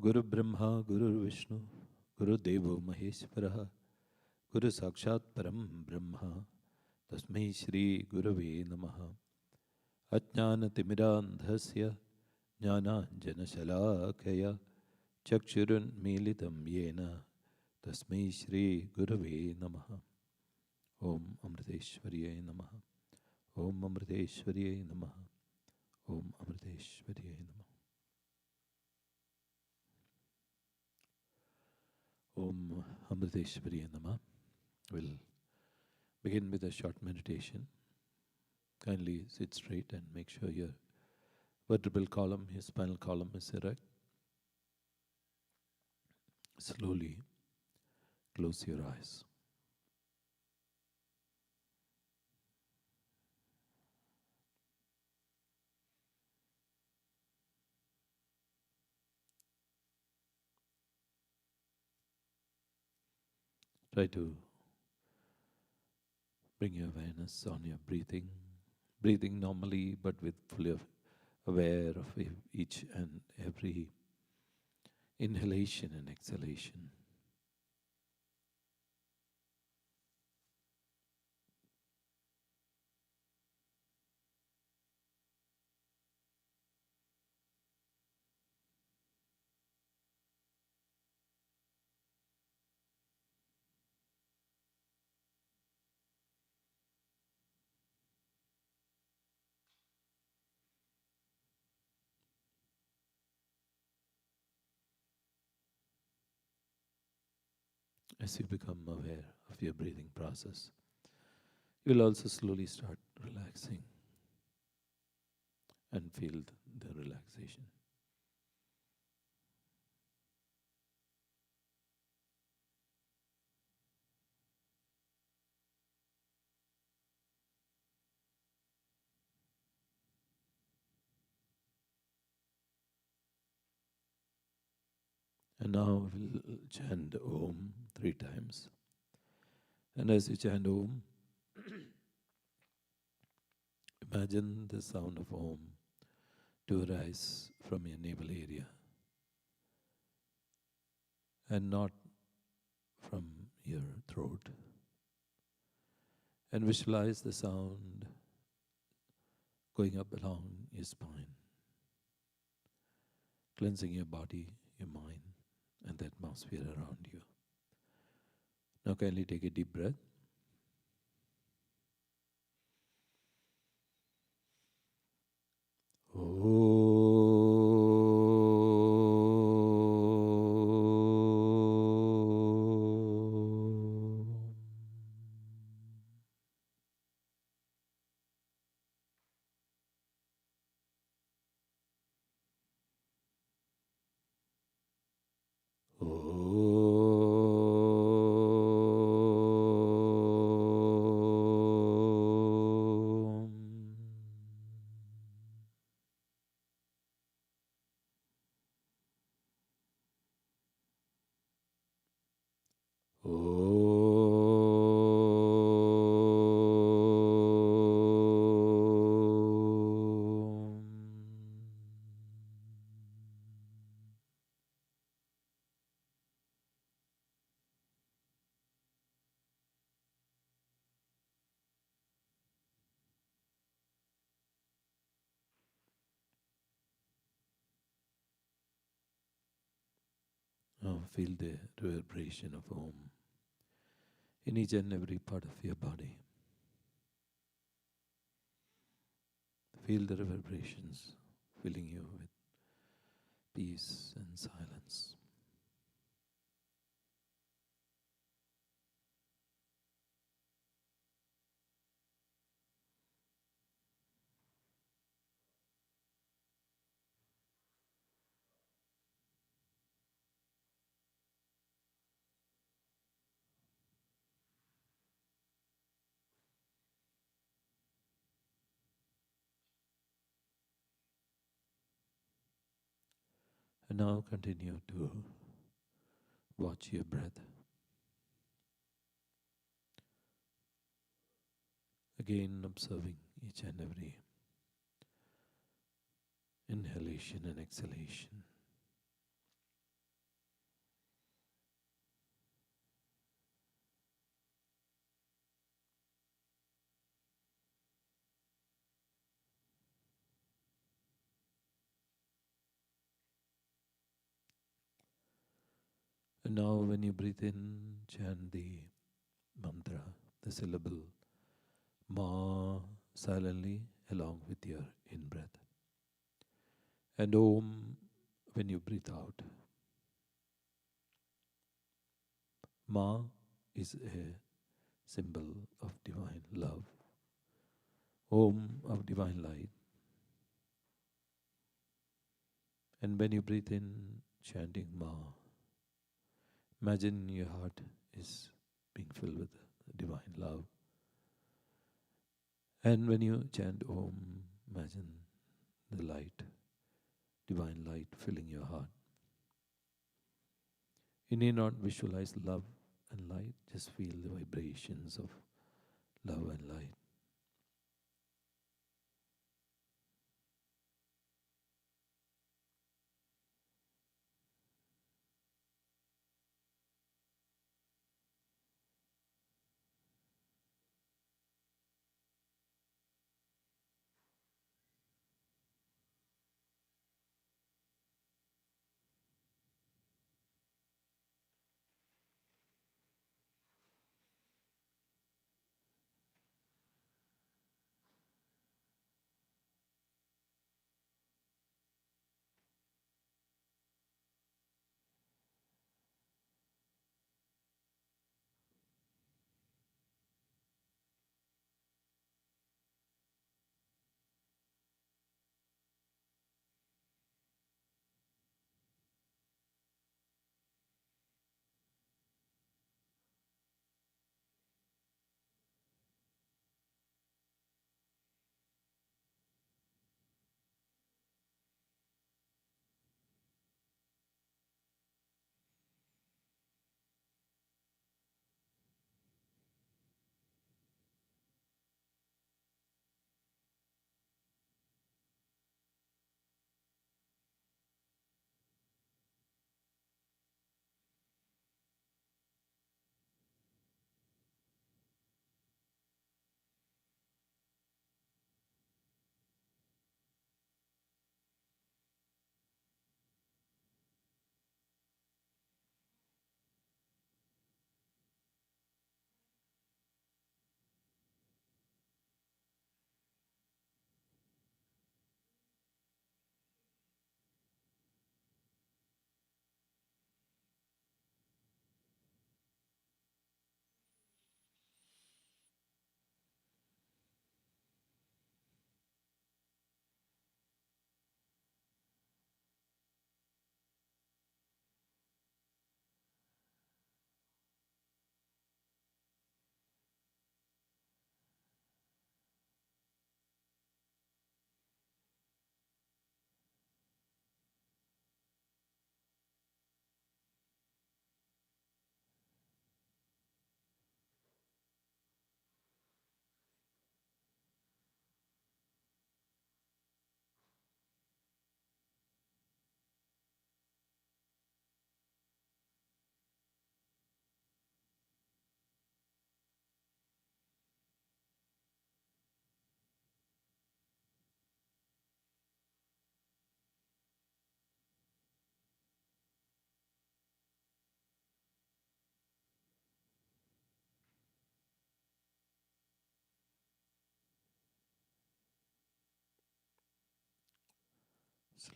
Guru Brahma, Guru Vishnu, Guru Devo Maheshwaraha, Guru Sakshat Param Brahma, Tasmai Shri Gurave Namaha. Ajnana Timirandhasya, Jnananjana Shalakaya, Chakshurun Militam Yena, Tasmai Shri Gurave Namaha. Om Amriteshwariyai Namaha. Om Amriteshwariyai Namaha. Om Amriteshwariyai Namaha. Om Amriteshwariyai Namaha. We'll begin with a short meditation. Kindly sit straight and make sure your vertebral column, your spinal column is erect. Slowly close your eyes. Try to bring your awareness on your breathing. Breathing normally, but with fully aware of each and every inhalation and exhalation. As you become aware of your breathing process, you will also slowly start relaxing and feel the relaxation. And now we'll chant Om 3 times. And as you chant Om, imagine the sound of Om to arise from your navel area and not from your throat. And visualize the sound going up along your spine, cleansing your body, your mind, and the atmosphere around you. Now kindly take a deep breath. Now feel the reverberation of Om in each and every part of your body. Feel the reverberations filling you with peace and silence. And now continue to watch your breath. Again observing each and every inhalation and exhalation. And now when you breathe in, chant the mantra, the syllable Ma silently along with your in-breath. And Om when you breathe out. Ma is a symbol of divine love. Om of divine light. And when you breathe in, chanting Ma, imagine your heart is being filled with divine love. And when you chant Om, imagine the light, divine light filling your heart. You need not visualize love and light, just feel the vibrations of love and light.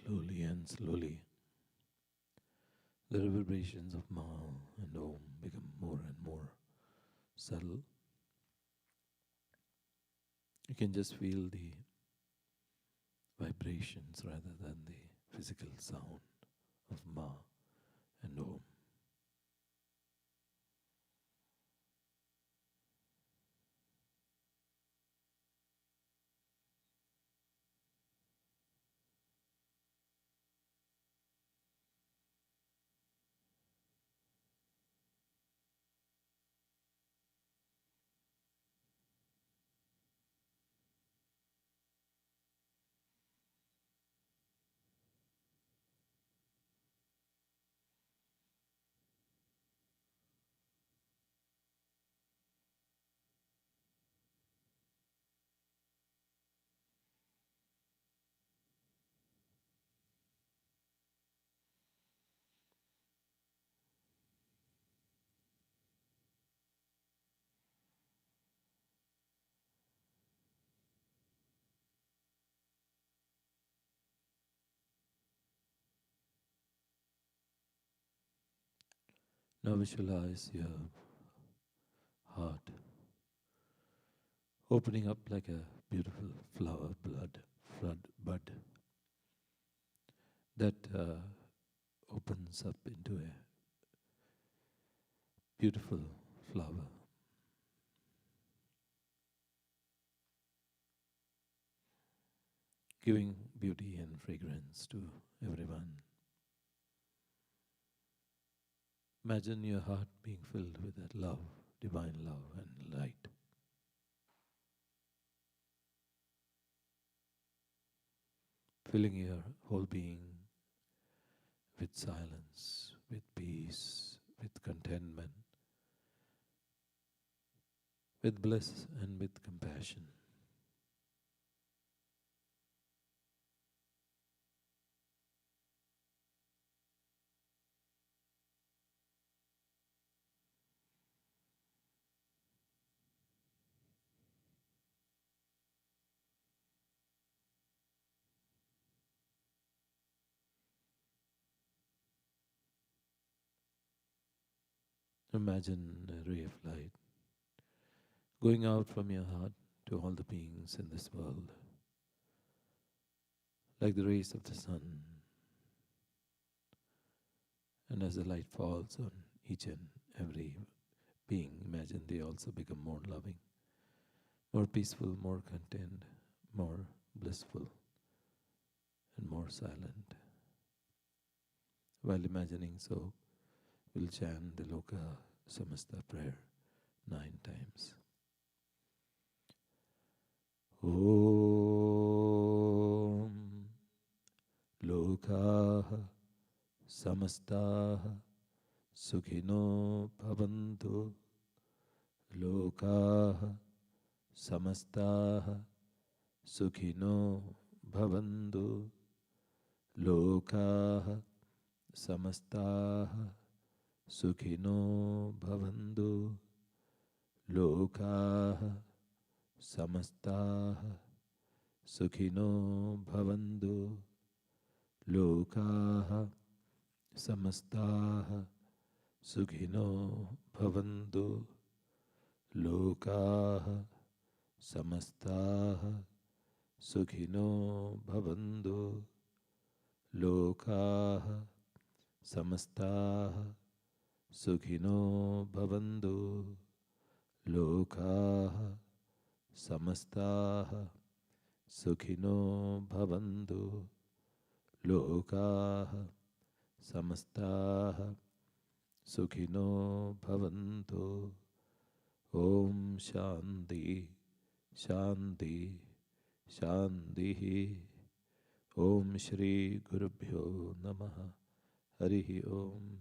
Slowly and slowly, the reverberations of Ma and Om become more and more subtle. You can just feel the vibrations rather than the physical sound of Ma and Om. Now visualize your heart opening up like a beautiful flower bud that opens up into a beautiful flower. Giving beauty and fragrance to everyone. Imagine your heart being filled with that love, divine love and light. Filling your whole being with silence, with peace, with contentment, with bliss and with compassion. Imagine a ray of light going out from your heart to all the beings in this world, like the rays of the sun. And as the light falls on each and every being, imagine they also become more loving, more peaceful, more content, more blissful, and more silent. While imagining so, we'll chant the Loka Samasta prayer 9 times. Om Loka Samasta Sukhino Bhavantu. Loka Samasta Sukhino Bhavantu. Loka Samasta Sukhino Bhavantu. Loka Samasta Sukhino Bhavantu. Loka Samasta Sukhino Bhavantu. Loka Samasta Sukhino Bhavantu. Loka Samasta Sukhino Bhavantu. Loka Samasta Sukhino Bhavantu. Loka Samasta Sukhino Bhavantu. Om Shanti Shanti Shanti. Om Shri Gurubhyo Namaha. Harihi Om.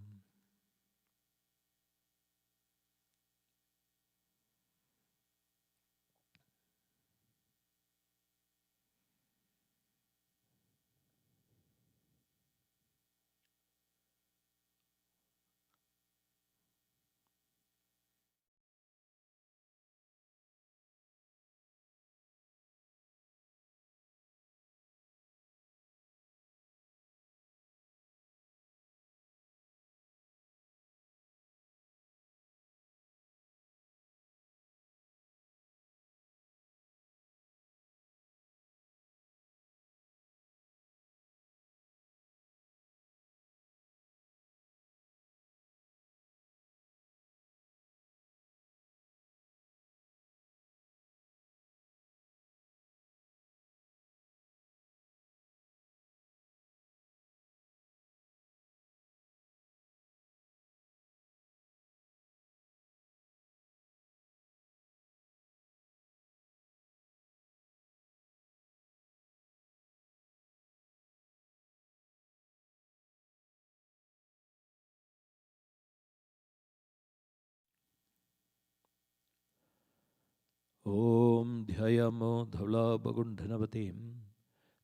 Om Dhyayamo Dhavla Bagundhanavatim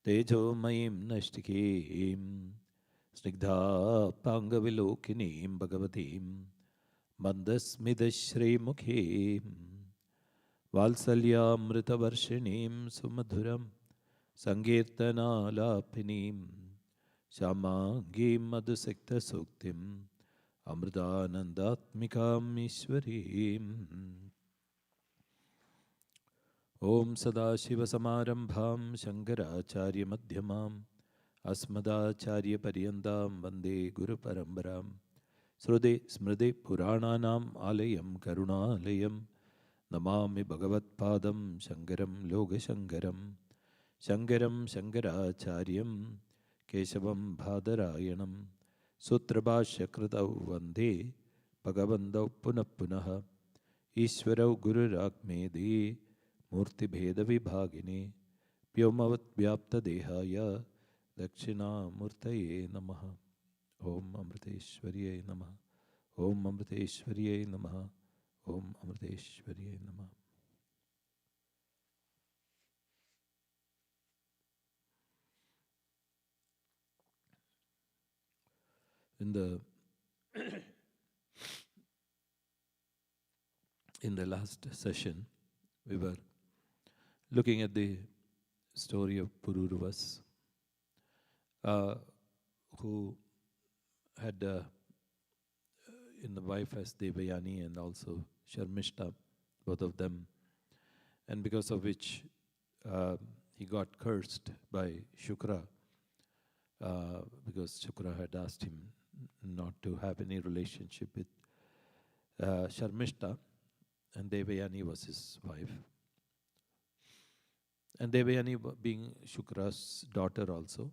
Tejo Mayim Nashtikim Snigdha Pangavilokinim Bhagavatim Mandasmidashri Mukhim Valsalyamritavarshinim Sumadhuram Sankirtanalapinim Shamangi Madhusikta Suktim Amritanandatmikam Ishwarim. Om Sadashivasamarambham Shankaracharya Madhyamam Asmadacharya Paryandam Vande Guru Parambaram Srude Smride Purananam Alayam Karunalayam Namami Bhagavat Padam Shankaram Logashankaram Shankaram Shankaracharyam Keshavam Bhadarayanam Sutrabhashya Kritau Vande Bhagavandau Punapunaha Ishwarau Gururakmedi Murti Bheda Vibhagini Vyomavat Vyapta Dehaya Dakshina Murtaye Namaha Om Amriteshwarye Namaha Om Amriteshwarye Namaha Om Amriteshwarye Namaha. In the last session, we were looking at the story of Pururvas, who had in the wife as Devayani and also Sharmishta, both of them, and because of which he got cursed by Shukra, because Shukra had asked him not to have any relationship with Sharmishta, and Devayani was his wife. And Devayani being Shukra's daughter also,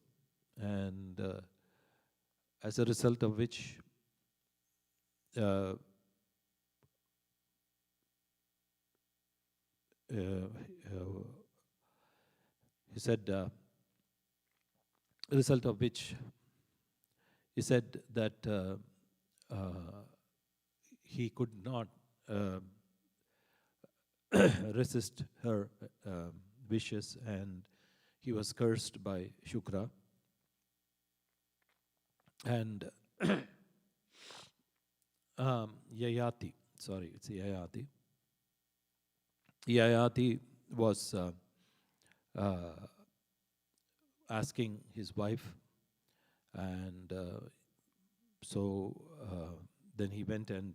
and as a result of which he said, result of which he said that he could not resist her wishes, and he was cursed by Shukra. And Yayati, sorry, it's Yayati. Yayati was asking his wife, and so then he went and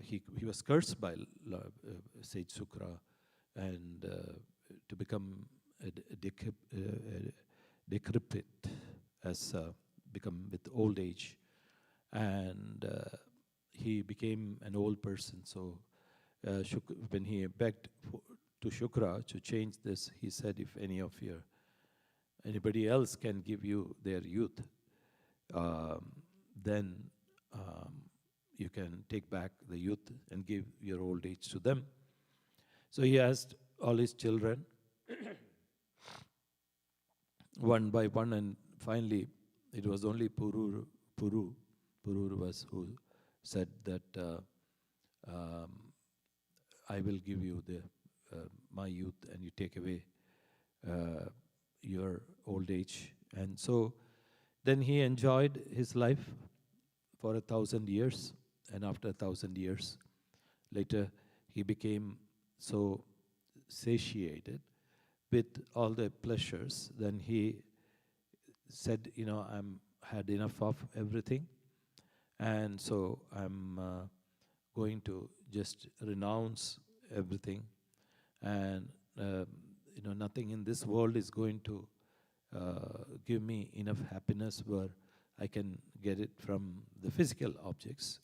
he was cursed by Sage Shukra, and to become decrepit, as become with old age, and he became an old person. So when he begged to Shukra to change this, he said, if anybody else can give you their youth, then you can take back the youth and give your old age to them. So he asked all his children one by one, and finally it was only Pururvas who said that I will give you my youth, and you take away your old age. And so then he enjoyed his life for 1,000 years, and after 1,000 years later, he became so satiated with all the pleasures. Then he said, I'm had enough of everything, and so I'm going to just renounce everything, and nothing in this world is going to give me enough happiness where I can get it from the physical objects.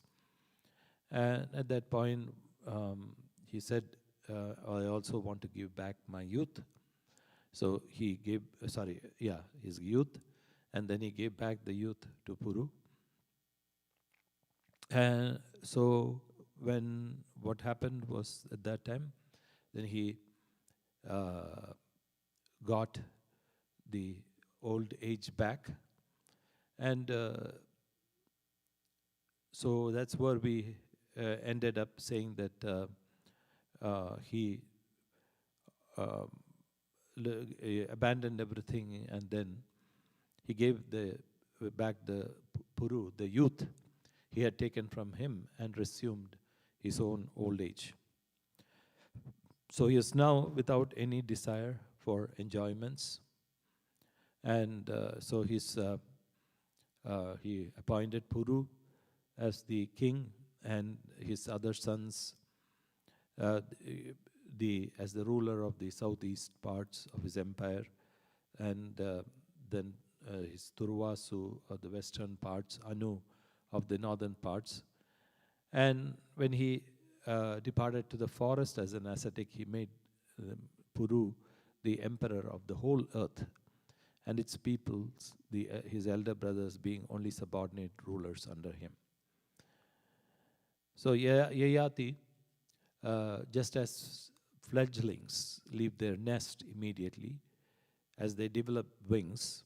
And at that point, he said, I also want to give back my youth. So he gave, his youth, and then he gave back the youth to Puru. And so what happened was, at that time, then he got the old age back. And so that's where we ended up saying that he abandoned everything, and then he gave back the Puru, the youth he had taken from him, and resumed his own old age. So he is now without any desire for enjoyments, and so he appointed Puru as the king, and his other sons uh, as the ruler of the southeast parts of his empire, and then his Turvasu of the western parts, Anu of the northern parts. And when he departed to the forest as an ascetic, he made Puru the emperor of the whole earth, and its peoples, his elder brothers, being only subordinate rulers under him. So Yayati, just as fledglings leave their nest immediately, as they develop wings,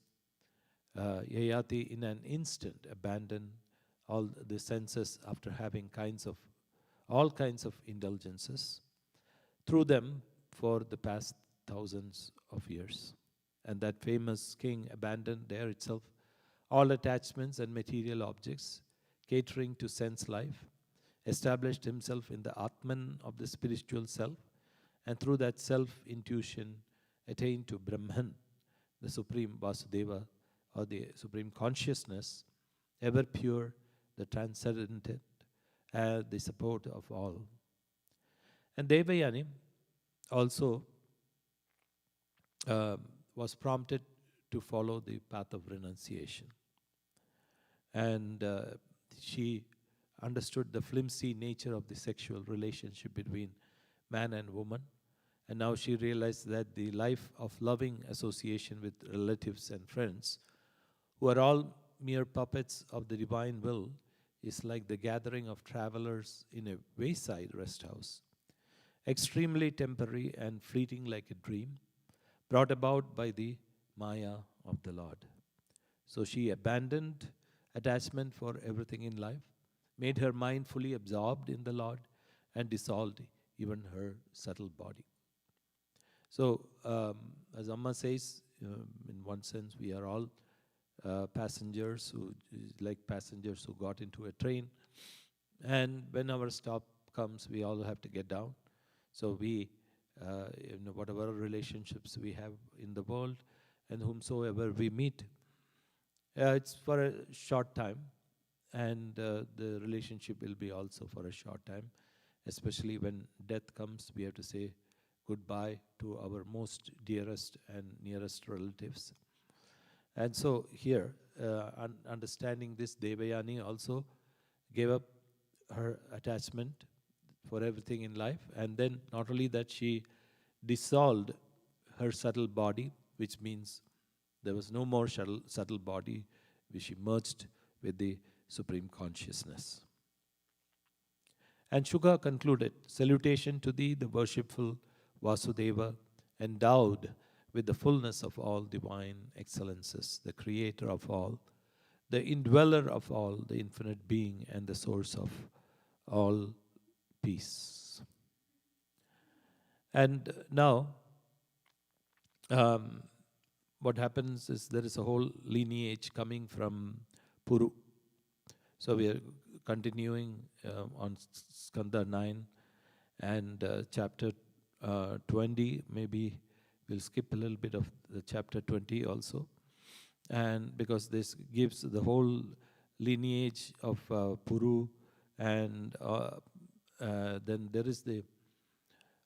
Yayati in an instant abandoned all the senses after having all kinds of indulgences through them for the past thousands of years. And that famous king abandoned there itself all attachments and material objects, catering to sense life, established himself in the Atman of the spiritual self, and through that self-intuition attained to Brahman, the supreme Vasudeva, or the supreme consciousness, ever pure, the transcendental, and the support of all. And Devayani also was prompted to follow the path of renunciation. And she understood the flimsy nature of the sexual relationship between man and woman. And now she realized that the life of loving association with relatives and friends, who are all mere puppets of the divine will, is like the gathering of travelers in a wayside rest house, extremely temporary and fleeting like a dream, brought about by the Maya of the Lord. So she abandoned attachment for everything in life, made her mind fully absorbed in the Lord, and dissolved even her subtle body. So, as Amma says, in one sense, we are all passengers who got into a train, and when our stop comes, we all have to get down. So we, whatever relationships we have in the world, and whomsoever we meet, it's for a short time, and the relationship will be also for a short time. Especially when death comes, we have to say goodbye to our most dearest and nearest relatives. And so here, understanding this, Devayani also gave up her attachment for everything in life. And then not only that, she dissolved her subtle body, which means there was no more subtle body, which she merged with the Supreme Consciousness. And Shuka concluded, "Salutation to thee, the worshipful Vasudeva, endowed with the fullness of all divine excellences, the creator of all, the indweller of all, the infinite being, and the source of all peace." And now, what happens is there is a whole lineage coming from Puru. So we are continuing on Skanda 9 and chapter 20. Maybe we'll skip a little bit of the chapter 20 also. And because this gives the whole lineage of Puru, and then there is the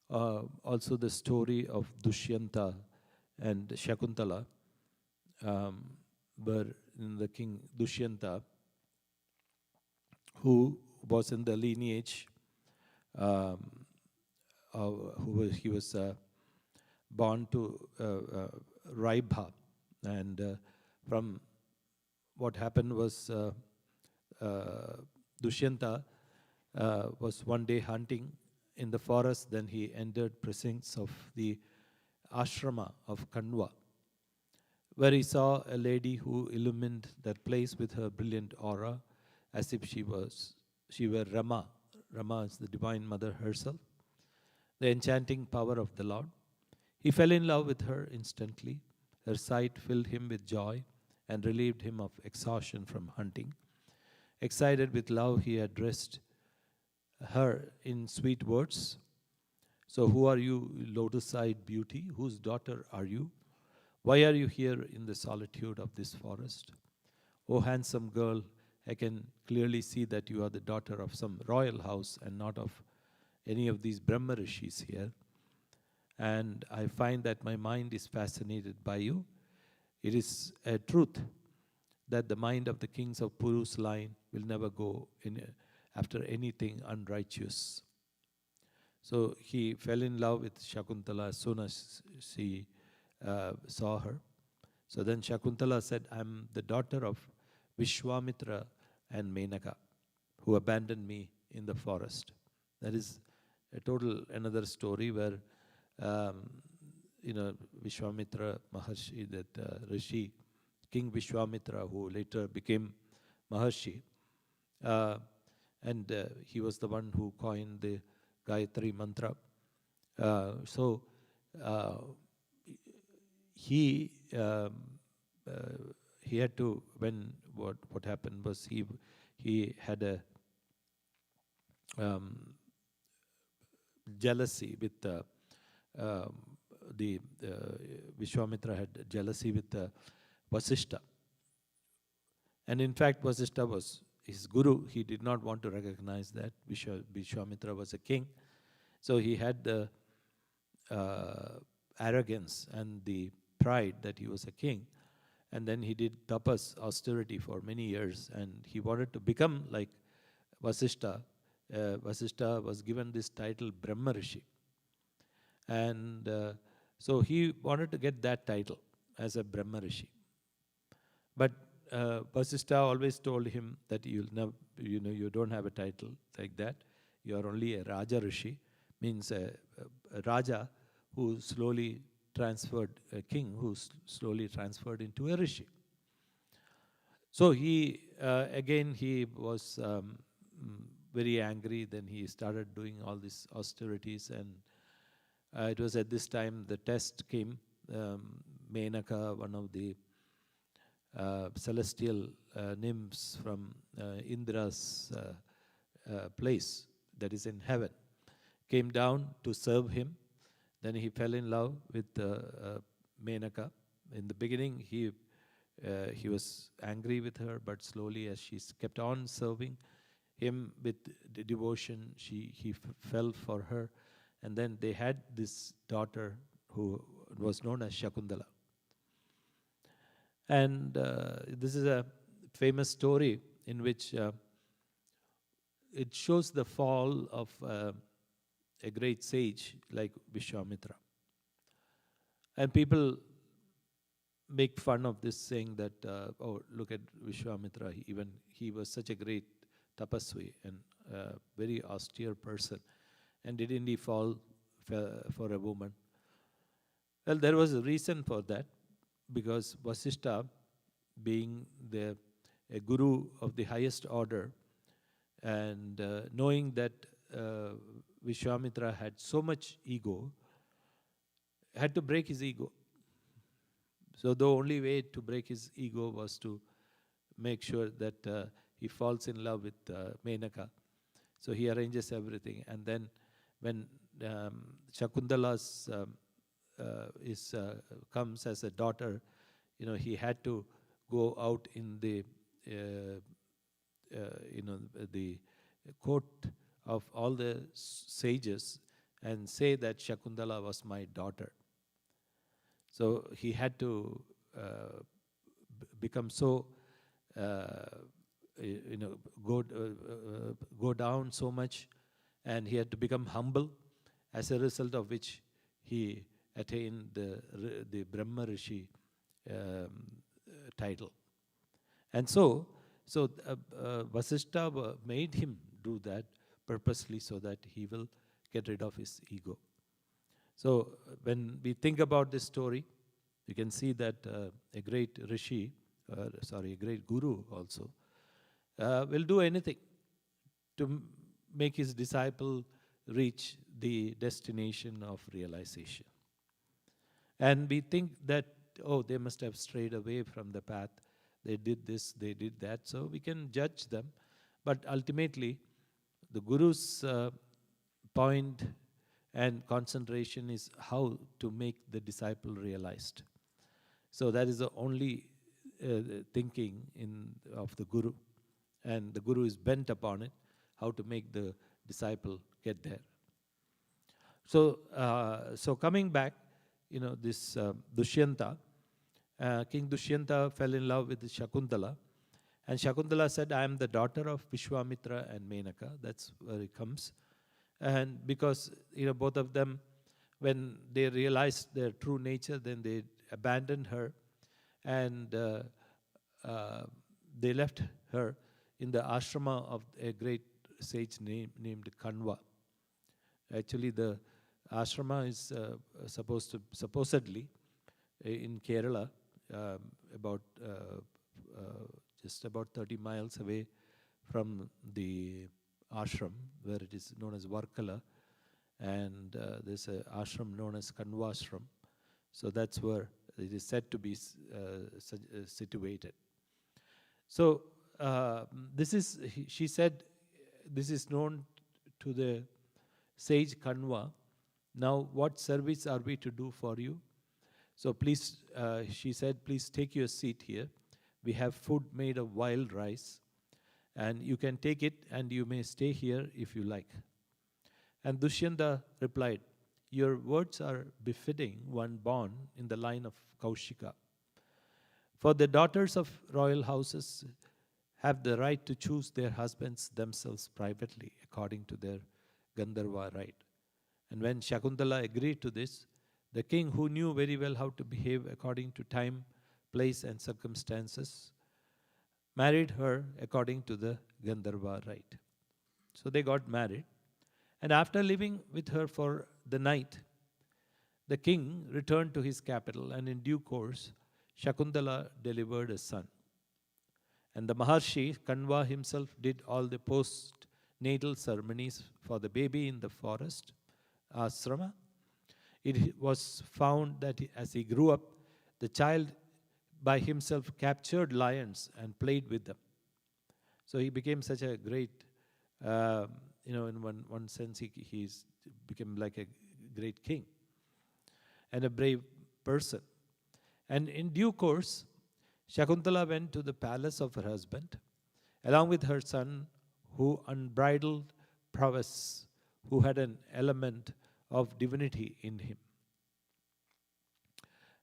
also the story of Dushyanta and Shakuntala, where in the king Dushyanta, who was in the lineage, he was born to Raibha, and from what happened was Dushyanta was one day hunting in the forest. Then he entered precincts of the ashrama of Kanva, where he saw a lady who illumined that place with her brilliant aura, as if she were Rama. Rama is the Divine Mother herself, the enchanting power of the Lord. He fell in love with her instantly. Her sight filled him with joy and relieved him of exhaustion from hunting. Excited with love, he addressed her in sweet words. "So who are you, lotus-eyed beauty? Whose daughter are you? Why are you here in the solitude of this forest? O handsome girl, I can clearly see that you are the daughter of some royal house and not of any of these Brahma Rishis here. And I find that my mind is fascinated by you. It is a truth that the mind of the kings of Puru's line will never go after anything unrighteous. So he fell in love with Shakuntala as soon as she saw her. So then Shakuntala said, I'm the daughter of Vishwamitra and Menaka, who abandoned me in the forest. That is a total another story where, Vishwamitra Maharshi, that Rishi, King Vishwamitra, who later became Maharshi, and he was the one who coined the Gayatri Mantra. He had to, when what happened was he had a jealousy with Vishwamitra had jealousy with Vasishta. And in fact, Vasishta was his guru. He did not want to recognize that Vishwamitra was a king. So he had the arrogance and the pride that he was a king. And then he did tapas, austerity, for many years. And he wanted to become like Vasishta. Vasishta was given this title Brahma Rishi. And so he wanted to get that title as a Brahma Rishi. But Vasishta always told him that you don't have a title like that. You are only a Raja Rishi, means a Raja who slowly transferred, a king who slowly transferred into a Rishi. So he was very angry. Then he started doing all these austerities, and it was at this time the test came. Menaka, one of the celestial nymphs from Indra's place that is in heaven, came down to serve him. Then he fell in love with Menaka. In the beginning, he was angry with her, but slowly, as she kept on serving him with devotion, he fell for her. And then they had this daughter who was known as Shakuntala. And this is a famous story in which it shows the fall of a great sage like Vishwamitra. And people make fun of this, saying that, look at Vishwamitra, he was such a great tapasvi and very austere person. And didn't he fall for a woman? Well, there was a reason for that, because Vasishta, being a guru of the highest order, and knowing that Vishwamitra had so much ego, had to break his ego. So the only way to break his ego was to make sure that he falls in love with Menaka. So he arranges everything. And then when Shakuntala's comes as a daughter, he had to go out in the the court of all the sages and say that Shakuntala was my daughter. So he had to become so go down so much, and he had to become humble, as a result of which he attained the Brahma Rishi title. And so Vasishta made him do that purposely, so that he will get rid of his ego. So when we think about this story, you can see that a great Rishi, a great Guru also, will do anything to make his disciple reach the destination of realization. And we think that, they must have strayed away from the path. They did this, they did that. So we can judge them. But ultimately, the Guru's point and concentration is how to make the disciple realized. So that is the only thinking of the Guru. and the Guru is bent upon it, how to make the disciple get there. So coming back, this Dushyanta, King Dushyanta fell in love with Shakuntala, and Shakuntala said, I am the daughter of Vishwamitra and Menaka. That's where it comes. And because, both of them, when they realized their true nature, then they abandoned her, and they left her in the ashrama of a great sage named Kanva. Actually, the ashrama is supposedly in Kerala, just about 30 miles away from the ashram, where it is known as Varkala, and there's an ashram known as Kanvashram. So that's where it is said to be situated. So she said, this is known to the sage Kanva. Now, what service are we to do for you? So please, she said, please take your seat here. We have food made of wild rice, and you can take it, and you may stay here if you like. And Dushyanta replied, your words are befitting one born in the line of Kaushika. For the daughters of royal houses have the right to choose their husbands themselves privately according to their Gandharva right. And when Shakuntala agreed to this, the king, who knew very well how to behave according to time, place and circumstances, married her according to the Gandharva right. So they got married. And after living with her for the night, the king returned to his capital, and in due course, Shakuntala delivered a son. And the Maharshi, Kanva himself, did all the post-natal ceremonies for the baby in the forest, asrama. It was found that as he grew up, the child by himself captured lions and played with them. So he became such a great, in one sense, he became like a great king and a brave person. And in due course, Shakuntala went to the palace of her husband, along with her son, who unbridled prowess, who had an element of divinity in him.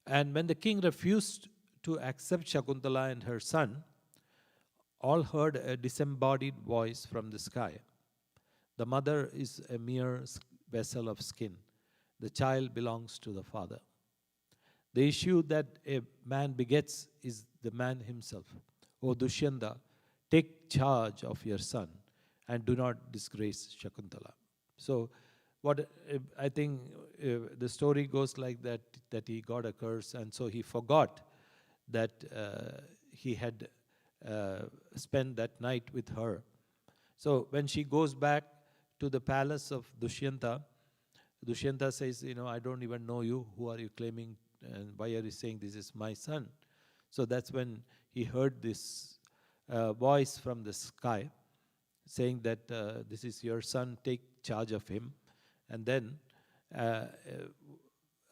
And when the king refused to accept Shakuntala and her son, all heard a disembodied voice from the sky. The mother is a mere vessel of skin. The child belongs to the father. The issue that a man begets is the man himself. O Dushyanta, take charge of your son and do not disgrace Shakuntala. So what I think the story goes like that he got a curse, and so he forgot that he had spent that night with her. So when she goes back to the palace of Dushyanta, Dushyanta says, I don't even know you. Who are you claiming? And why are you saying this is my son? So that's when he heard this voice from the sky saying that this is your son, take charge of him. And then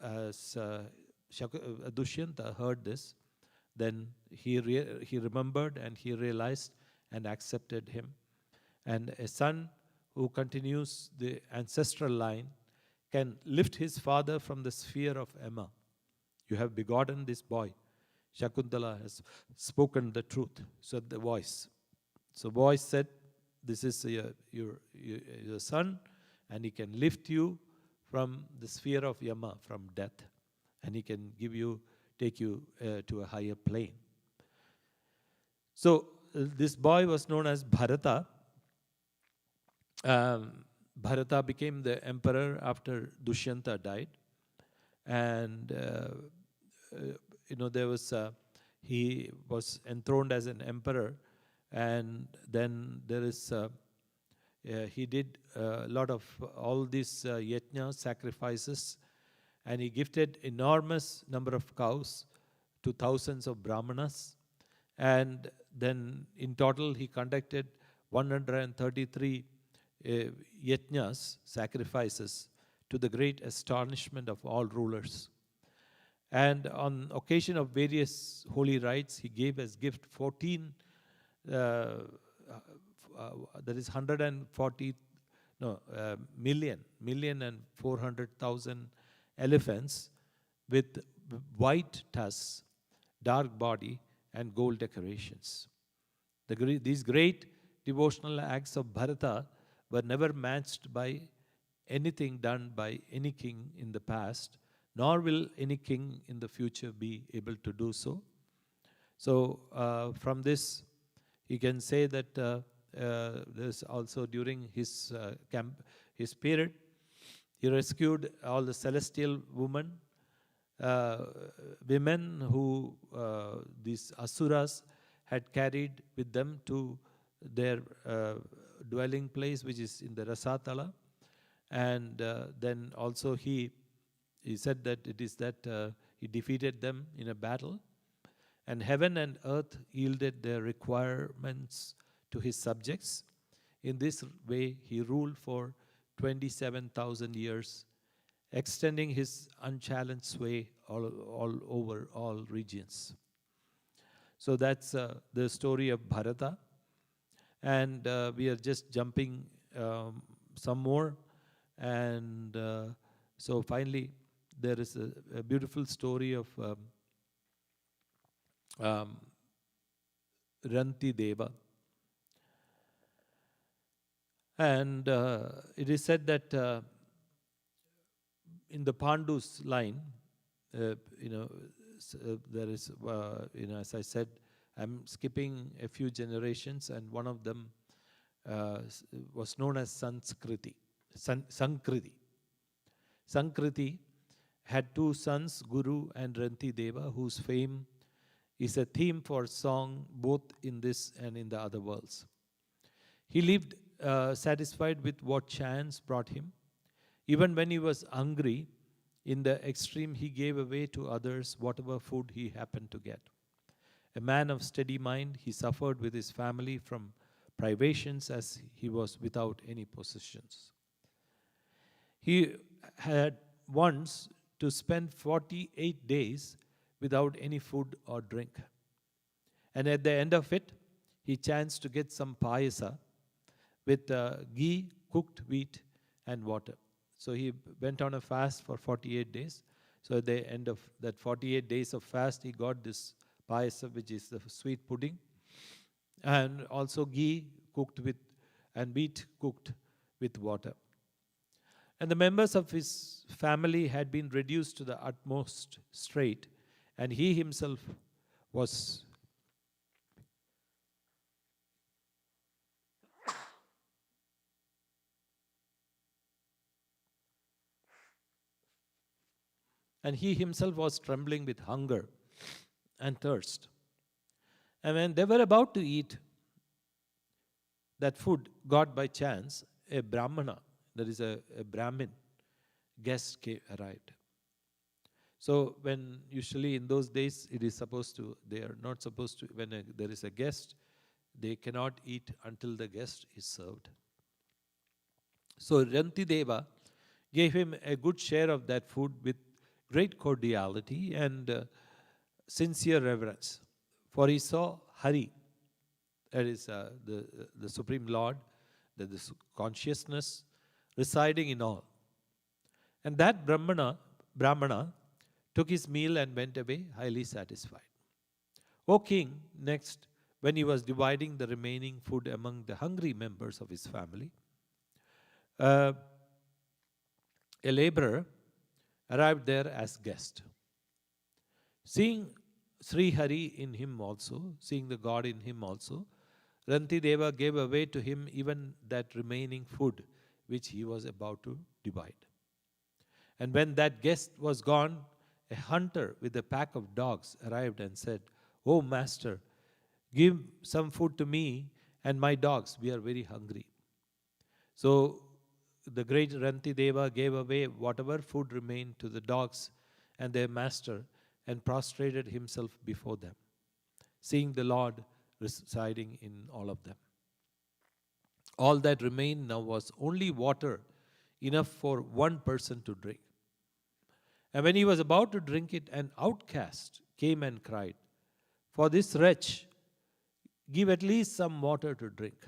as Dushyanta heard this, then he remembered and he realized and accepted him. And a son who continues the ancestral line can lift his father from the sphere of Emma. You have begotten this boy. Shakuntala has spoken the truth. So the voice. So voice said, this is your son, and he can lift you from the sphere of Yama, from death, and he can take you to a higher plane. So this boy was known as Bharata. Bharata became the emperor after Dushyanta died, and he was enthroned as an emperor, and then there is he did a lot of all these yajna sacrifices, and he gifted enormous number of cows to thousands of brahmanas, and then in total he conducted 133 yajnas, sacrifices, to the great astonishment of all rulers. And on occasion of various holy rites, he gave as gift 14 there is 140 no million and 400,000 elephants with white tusks, dark body, and gold decorations. These great devotional acts of Bharata were never matched by anything done by any king in the past, nor will any king in the future be able to do so. So from this, you can say that there's also during his period, he rescued all the celestial women, women who these asuras had carried with them to their dwelling place, which is in the Rasatala. And then also he said that it is that he defeated them in a battle. And heaven and earth yielded their requirements to his subjects. In this way, he ruled for 27,000 years, extending his unchallenged sway all over all regions. So that's the story of Bharata. And we are just jumping some more. And so finally, there is a beautiful story of Ranti Deva. And it is said that in the Pandu's line, there is, as I said, I'm skipping a few generations, and one of them was known as Sanskriti. Sankriti had two sons, Guru and Ranti Deva, whose fame is a theme for song both in this and in the other worlds. He lived satisfied with what chance brought him. Even when he was hungry, in the extreme, he gave away to others whatever food he happened to get. A man of steady mind, he suffered with his family from privations as he was without any possessions. He had once to spend 48 days without any food or drink. And at the end of it, he chanced to get some payasa with ghee, cooked wheat, and water. So he went on a fast for 48 days. So at the end of that 48 days of fast, he got this payasa, which is the sweet pudding, and also ghee cooked with, and wheat cooked with water. And the members of his family had been reduced to the utmost strait, and he himself was trembling with hunger and thirst. And when they were about to eat that food got by chance, a Brahmana, that is a Brahmin, guest arrived. So when usually in those days they are not supposed to, when there is a guest, they cannot eat until the guest is served. So Ranti Deva gave him a good share of that food with great cordiality and sincere reverence. For he saw Hari, that is the Supreme Lord, that is consciousness residing in all. And that Brahmana took his meal and went away highly satisfied. O king, next, when he was dividing the remaining food among the hungry members of his family, a laborer arrived there as guest. Seeing Sri Hari in him also, seeing the God in him also, Ranti Deva gave away to him even that remaining food which he was about to divide. And when that guest was gone, a hunter with a pack of dogs arrived and said, "O master, give some food to me and my dogs, we are very hungry." So the great Ranti Deva gave away whatever food remained to the dogs and their master and prostrated himself before them, seeing the Lord residing in all of them. All that remained now was only water, enough for one person to drink. And when he was about to drink it, an outcast came and cried, "For this wretch, give at least some water to drink.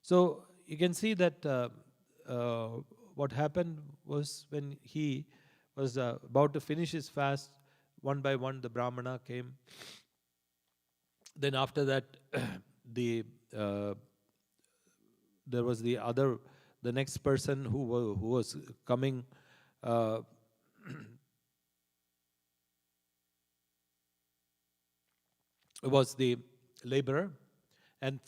So you can see that what happened was when he was about to finish his fast, one by one the Brahmana came. Then after that, there was the next person who was coming. Was the laborer, and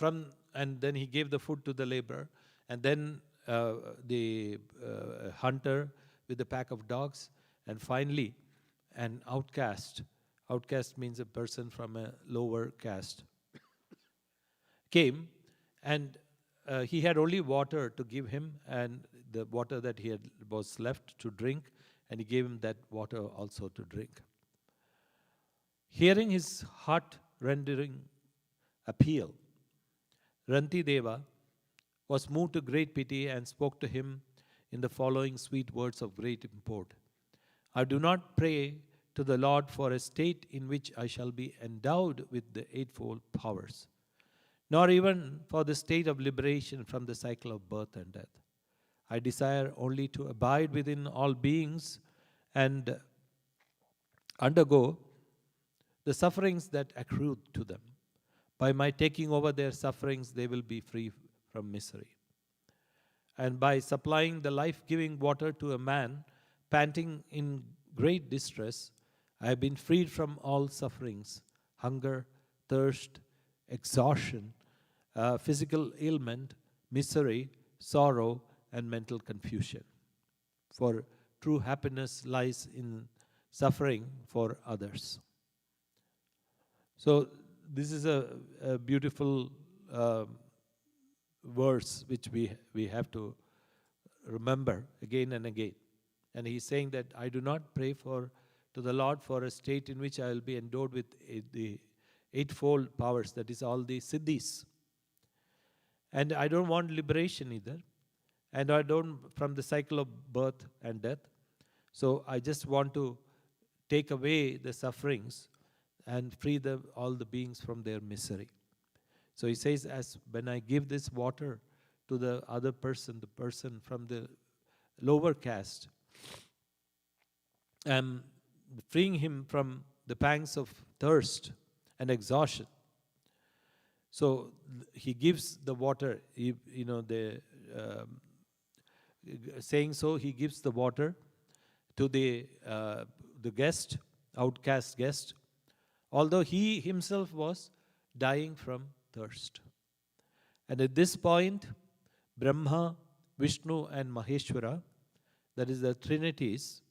then he gave the food to the laborer, and then the hunter with a pack of dogs, and finally an outcast. Outcast means a person from a lower caste came, and he had only water to give him, and the water that he had was left to drink, and he gave him that water also to drink. Hearing his heart-rending appeal, Rantideva was moved to great pity and spoke to him in the following sweet words of great import. I do not pray to the Lord for a state in which I shall be endowed with the eightfold powers, nor even for the state of liberation from the cycle of birth and death. I desire only to abide within all beings and undergo the sufferings that accrue to them. By my taking over their sufferings, they will be free from misery. And by supplying the life-giving water to a man panting in great distress, I have been freed from all sufferings, hunger, thirst, exhaustion, physical ailment, misery, sorrow, and mental confusion. For true happiness lies in suffering for others. So this is a beautiful verse which we have to remember again and again. And he's saying that I do not pray to the Lord for a state in which I will be endowed with the eightfold powers, that is all the siddhis. And I don't want liberation either. And I don't from the cycle of birth and death. So I just want to take away the sufferings and free all the beings from their misery. So he says, as when I give this water to the other person, the person from the lower caste, I'm freeing him from the pangs of thirst and exhaustion. So he gives the water, saying so, he gives the water to the guest, outcast guest, although he himself was dying from thirst. And at this point, Brahma, Vishnu, and Maheshwara, that is the trinities,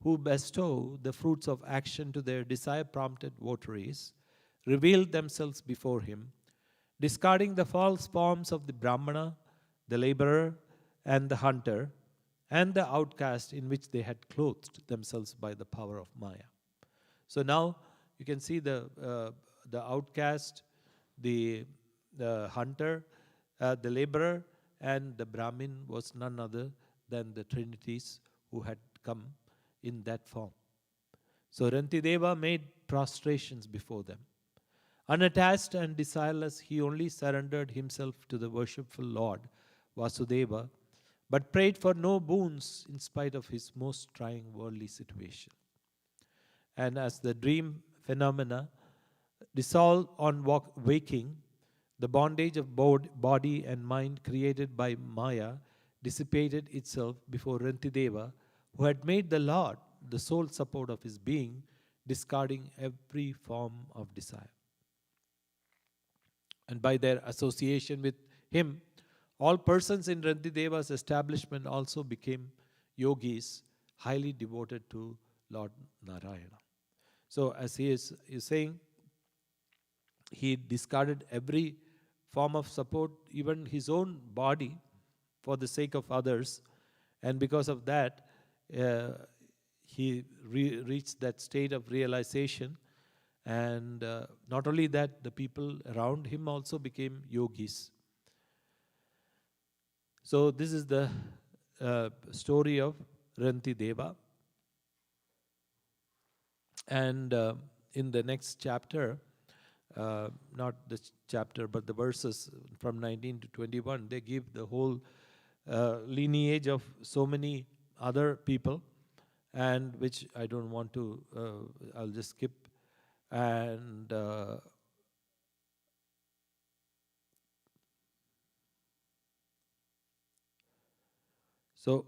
who bestow the fruits of action to their desire-prompted votaries, revealed themselves before him, discarding the false forms of the Brahmana, the laborer, and the hunter, and the outcast in which they had clothed themselves by the power of Maya. So now you can see the outcast, the hunter, the laborer, and the Brahmin was none other than the trinities who had come in that form. So Rantideva made prostrations before them. Unattached and desireless, he only surrendered himself to the worshipful Lord Vasudeva, but prayed for no boons in spite of his most trying worldly situation. And as the dream phenomena dissolved on waking, the bondage of body and mind created by Maya dissipated itself before Rantideva, who had made the Lord the sole support of his being, discarding every form of desire. And by their association with him, all persons in Rantideva's establishment also became yogis, highly devoted to Lord Narayana. So as he is saying, he discarded every form of support, even his own body, for the sake of others. And because of that, he reached that state of realization. And not only that, the people around him also became yogis. So this is the story of Rantideva. And in the next chapter, not the chapter, but the verses from 19 to 21, they give the whole lineage of so many other people, and which I don't want to, I'll just skip. And so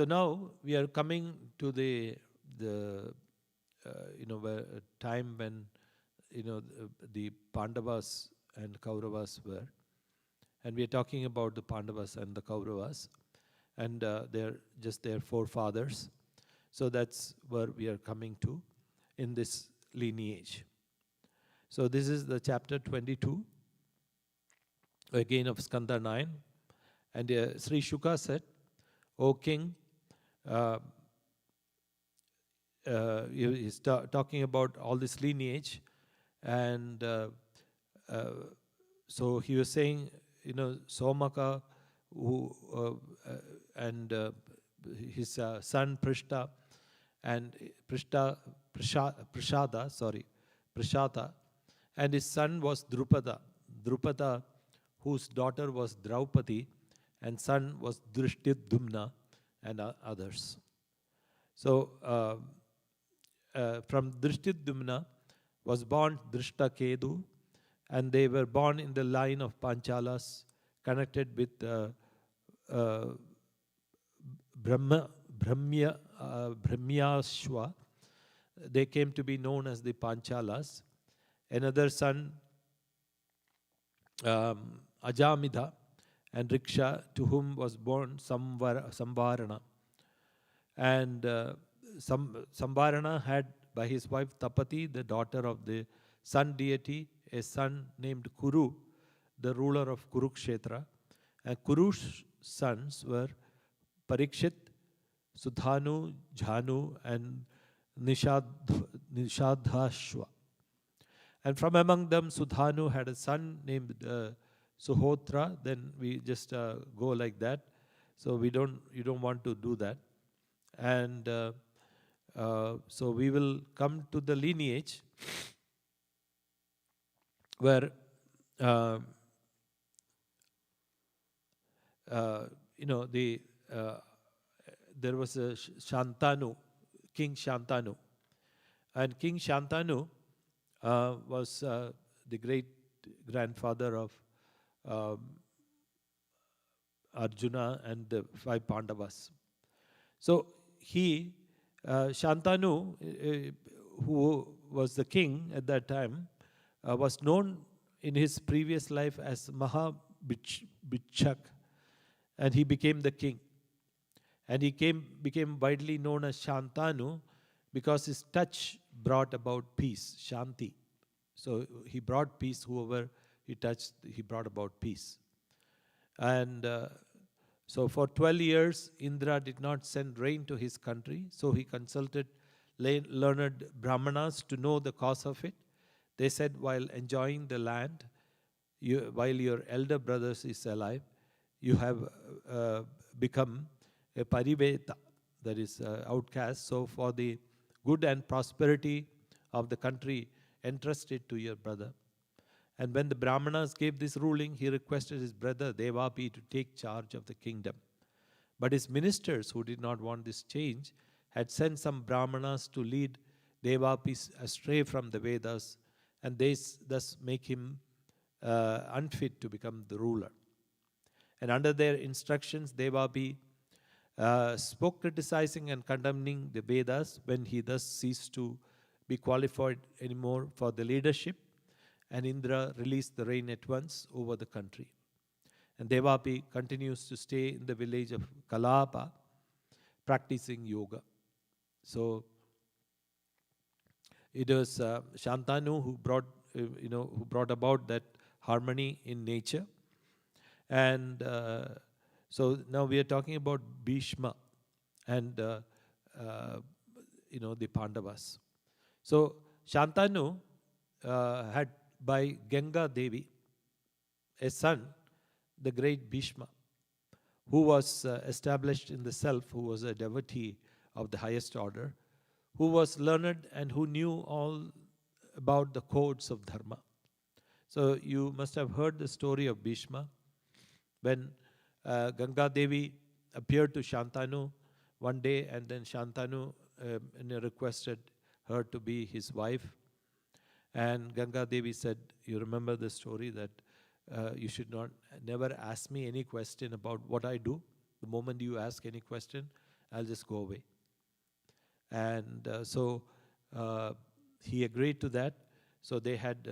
now we are coming to the time when the Pandavas and Kauravas were, and we are talking about the Pandavas and the Kauravas, and they're just their forefathers. So that's where we are coming to in this lineage. So this is the chapter 22, again of Skanda 9, and Sri Shuka said, "O king," he's talking about all this lineage, and so he was saying, Somaka, and his son Prishta, and Prashada, and his son was Drupada, whose daughter was Draupadi, and son was Drishtidumna, and others. So from Drishtidumna was born Drishtaketu, and they were born in the line of Panchalas, connected with Brahmyashva. They came to be known as the Panchalas. Another son, Ajamidha, and Riksha, to whom was born Samvarana. And Samvarana had by his wife Tapati, the daughter of the sun deity, a son named Kuru, the ruler of Kurukshetra. And Kuru's sons were Parikshit, Sudhanu, Jhanu, and Nishadhashva. And from among them, Sudhanu had a son named Suhotra. Then we just go like that. So you don't want to do that. And so we will come to the lineage where there was a Shantanu, King Shantanu, and King Shantanu was the great grandfather of Arjuna and the 5 Pandavas. So he, Shantanu, who was the king at that time, was known in his previous life as Mahabhichak, and he became the king. And he became widely known as Shantanu because his touch brought about peace, Shanti. So he brought peace. Whoever he touched, he brought about peace. And so for 12 years, Indra did not send rain to his country. So he consulted learned Brahmanas to know the cause of it. They said, while enjoying the land, while your elder brother is alive, you have become a pariveta, that is outcast. So for the good and prosperity of the country, entrust it to your brother. And when the Brahmanas gave this ruling, he requested his brother Devapi to take charge of the kingdom. But his ministers, who did not want this change, had sent some Brahmanas to lead Devapi astray from the Vedas, and they thus make him unfit to become the ruler. And under their instructions, Devapi spoke criticizing and condemning the Vedas when he thus ceased to be qualified anymore for the leadership, and Indra released the rain at once over the country. And Devapi continues to stay in the village of Kalapa, practicing yoga. So it was Shantanu who brought about that harmony in nature. And so now we are talking about Bhishma and the Pandavas. So Shantanu had by Ganga Devi a son, the great Bhishma, who was established in the self, who was a devotee of the highest order, who was learned and who knew all about the codes of dharma. So you must have heard the story of Bhishma, when Ganga Devi appeared to Shantanu one day, and then Shantanu requested her to be his wife. And Ganga Devi said, you remember the story that you should never ask me any question about what I do. The moment you ask any question, I'll just go away. And so he agreed to that. So they had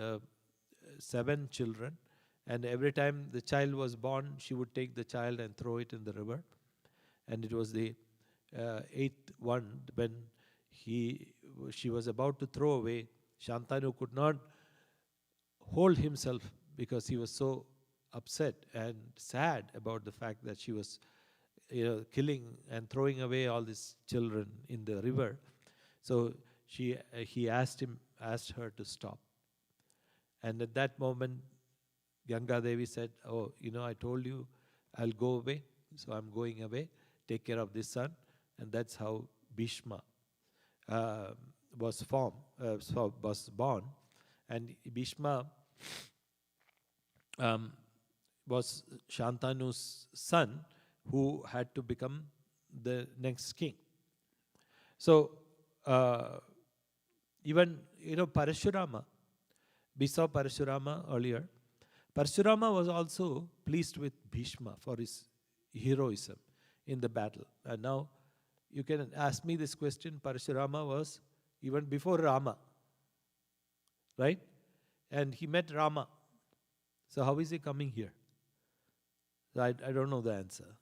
7 children. And every time the child was born, she would take the child and throw it in the river. And it was the 8th one, when she was about to throw away, Shantanu could not hold himself because he was so upset and sad about the fact that she was killing and throwing away all these children in the river. So he asked her to stop. And at that moment, Ganga Devi said, oh, I told you I'll go away, so I'm going away. Take care of this son. And that's how Bhishma was born. And Bhishma was Shantanu's son, who had to become the next king. So even Parashurama, we saw Parashurama earlier. Parashurama was also pleased with Bhishma for his heroism in the battle. And now you can ask me this question. Parashurama was even before Rama, right? And he met Rama. So how is he coming here? I don't know the answer.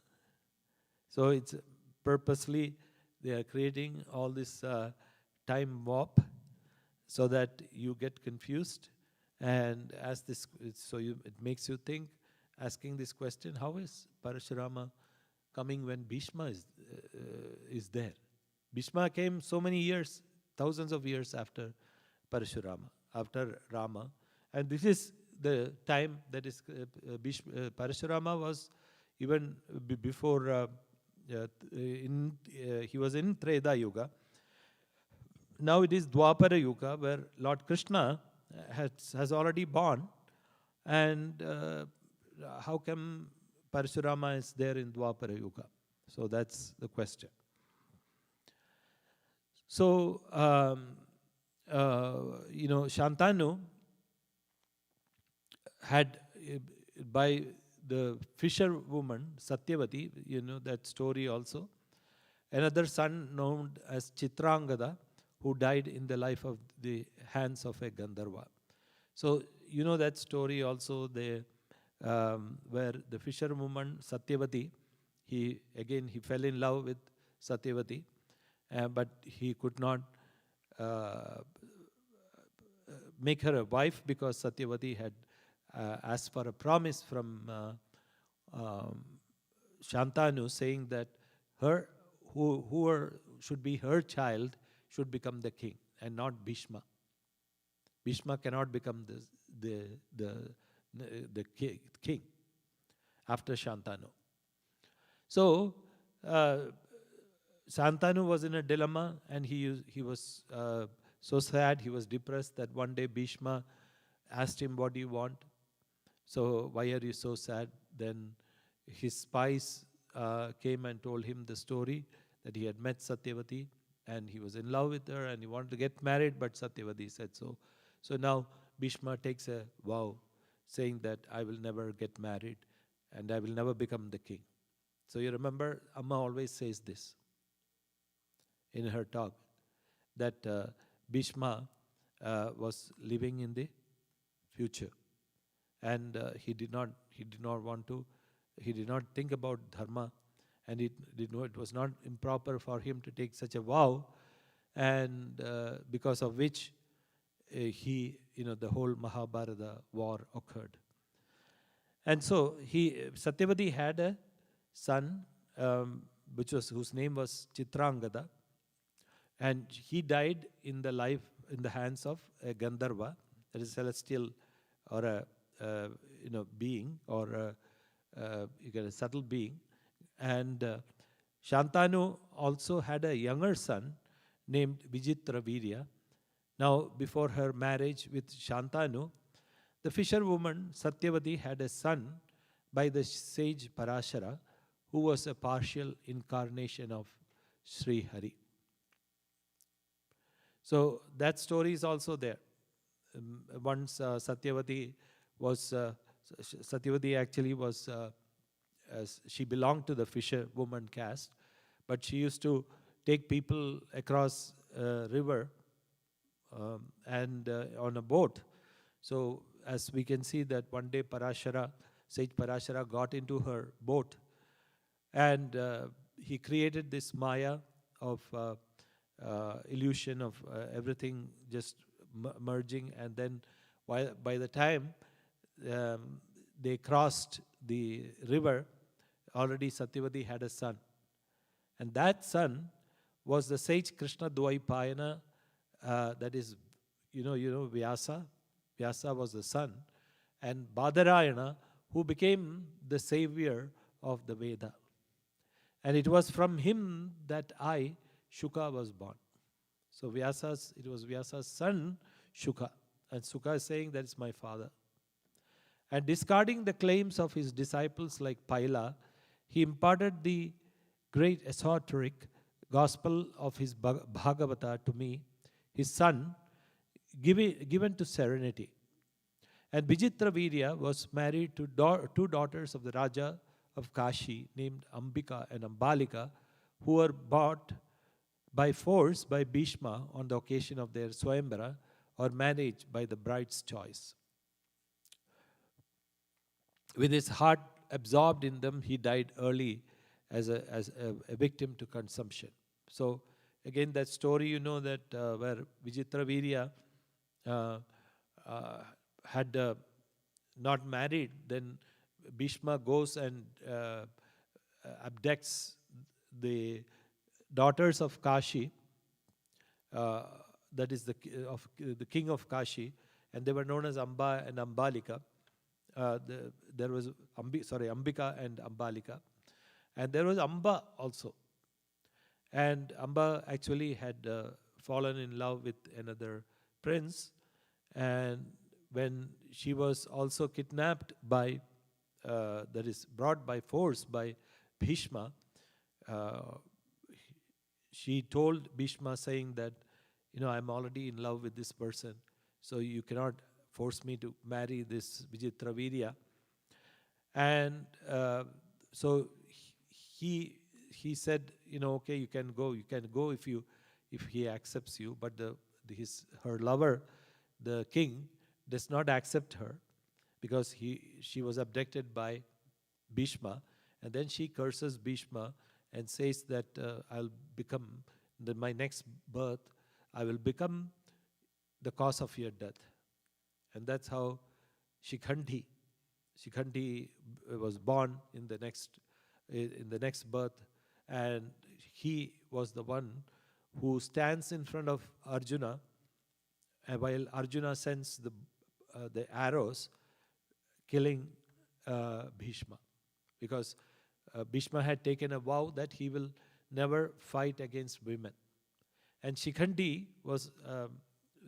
So it's purposely they are creating all this time warp so that you get confused. And it makes you think, asking this question, how is Parashurama coming when Bhishma is there? Bhishma came so many years, thousands of years after Parashurama, after Rama. And this is the time that is Parashurama was even before he was in Treda Yuga. Now it is Dwapara Yuga, where Lord Krishna has already born. And how come Parashurama is there in Dwapara Yuga? So that's the question. So, Shantanu had, by the fisherwoman, Satyavati, that story also, another son known as Chitrangada, who died in the life of the hands of a Gandharva. So, that story also, where the fisherwoman Satyavati, he fell in love with Satyavati, but he could not make her a wife because Satyavati had asked for a promise from Shantanu, saying that who should be her child should become the king and not Bhishma. Bhishma cannot become the king after Shantanu. So Shantanu was in a dilemma, and he was so sad, he was depressed, that one day Bhishma asked him, what do you want? So why are you so sad? Then his spies came and told him the story that he had met Satyavati and he was in love with her and he wanted to get married, but Satyavati said so. So now Bhishma takes a vow saying that I will never get married and I will never become the king. So you remember, Amma always says this in her talk, that Bhishma was living in the future, and he did not think about dharma, and it was not improper for him to take such a vow, and because of which the whole Mahabharata war occurred. And so Satyavati had a son, whose name was Chitrangada, and he died in the hands of a Gandharva, that is celestial, or a being, or a subtle being. And Shantanu also had a younger son named Vichitravirya. Now, before her marriage with Shantanu, the fisherwoman Satyavati had a son by the sage Parashara, who was a partial incarnation of Sri Hari. So that story is also there. Once Satyavati actually was, she belonged to the fisherwoman caste, but she used to take people across a river and on a boat. So as we can see that one day sage Parashara got into her boat, and he created this Maya of illusion of everything just merging, and then by the time they crossed the river, already Satyavati had a son. And that son was the sage Krishna Dvaipayana, that is, Vyasa. Vyasa was the son. And Badarayana, who became the savior of the Veda. And it was from him that Shuka was born. So it was Vyasa's son, Shuka. And Shuka is saying, that is my father. And discarding the claims of his disciples like Paila, he imparted the great esoteric gospel of his Bhagavata to me, his son, given to serenity. And Vichitravirya was married to two daughters of the Raja of Kashi named Ambika and Ambalika, who were bought by force by Bhishma on the occasion of their Swayamvara, or marriage by the bride's choice. With his heart absorbed in them, he died early as a victim to consumption. So again, that story, that where Vichitravirya had not married, then Bhishma goes and abducts the daughters of Kashi, that is the king of Kashi, and they were known as Amba and Ambalika. There was Ambika and Ambalika, and there was Amba also. And Amba actually had fallen in love with another prince, and when she was also kidnapped by, that is brought by force by Bhishma, she told Bhishma saying that, I'm already in love with this person, so you cannot force me to marry this Vichitravirya. And so he said, okay, you can go if he accepts you. But her lover, the king, does not accept her, because she was abducted by Bhishma, and then she curses Bhishma and says that I'll become, my next birth, I will become the cause of your death. And that's how Shikhandi was born in the next birth, and he was the one who stands in front of Arjuna, and while Arjuna sends the arrows, killing Bhishma, because Bhishma had taken a vow that he will never fight against women. And Shikhandi was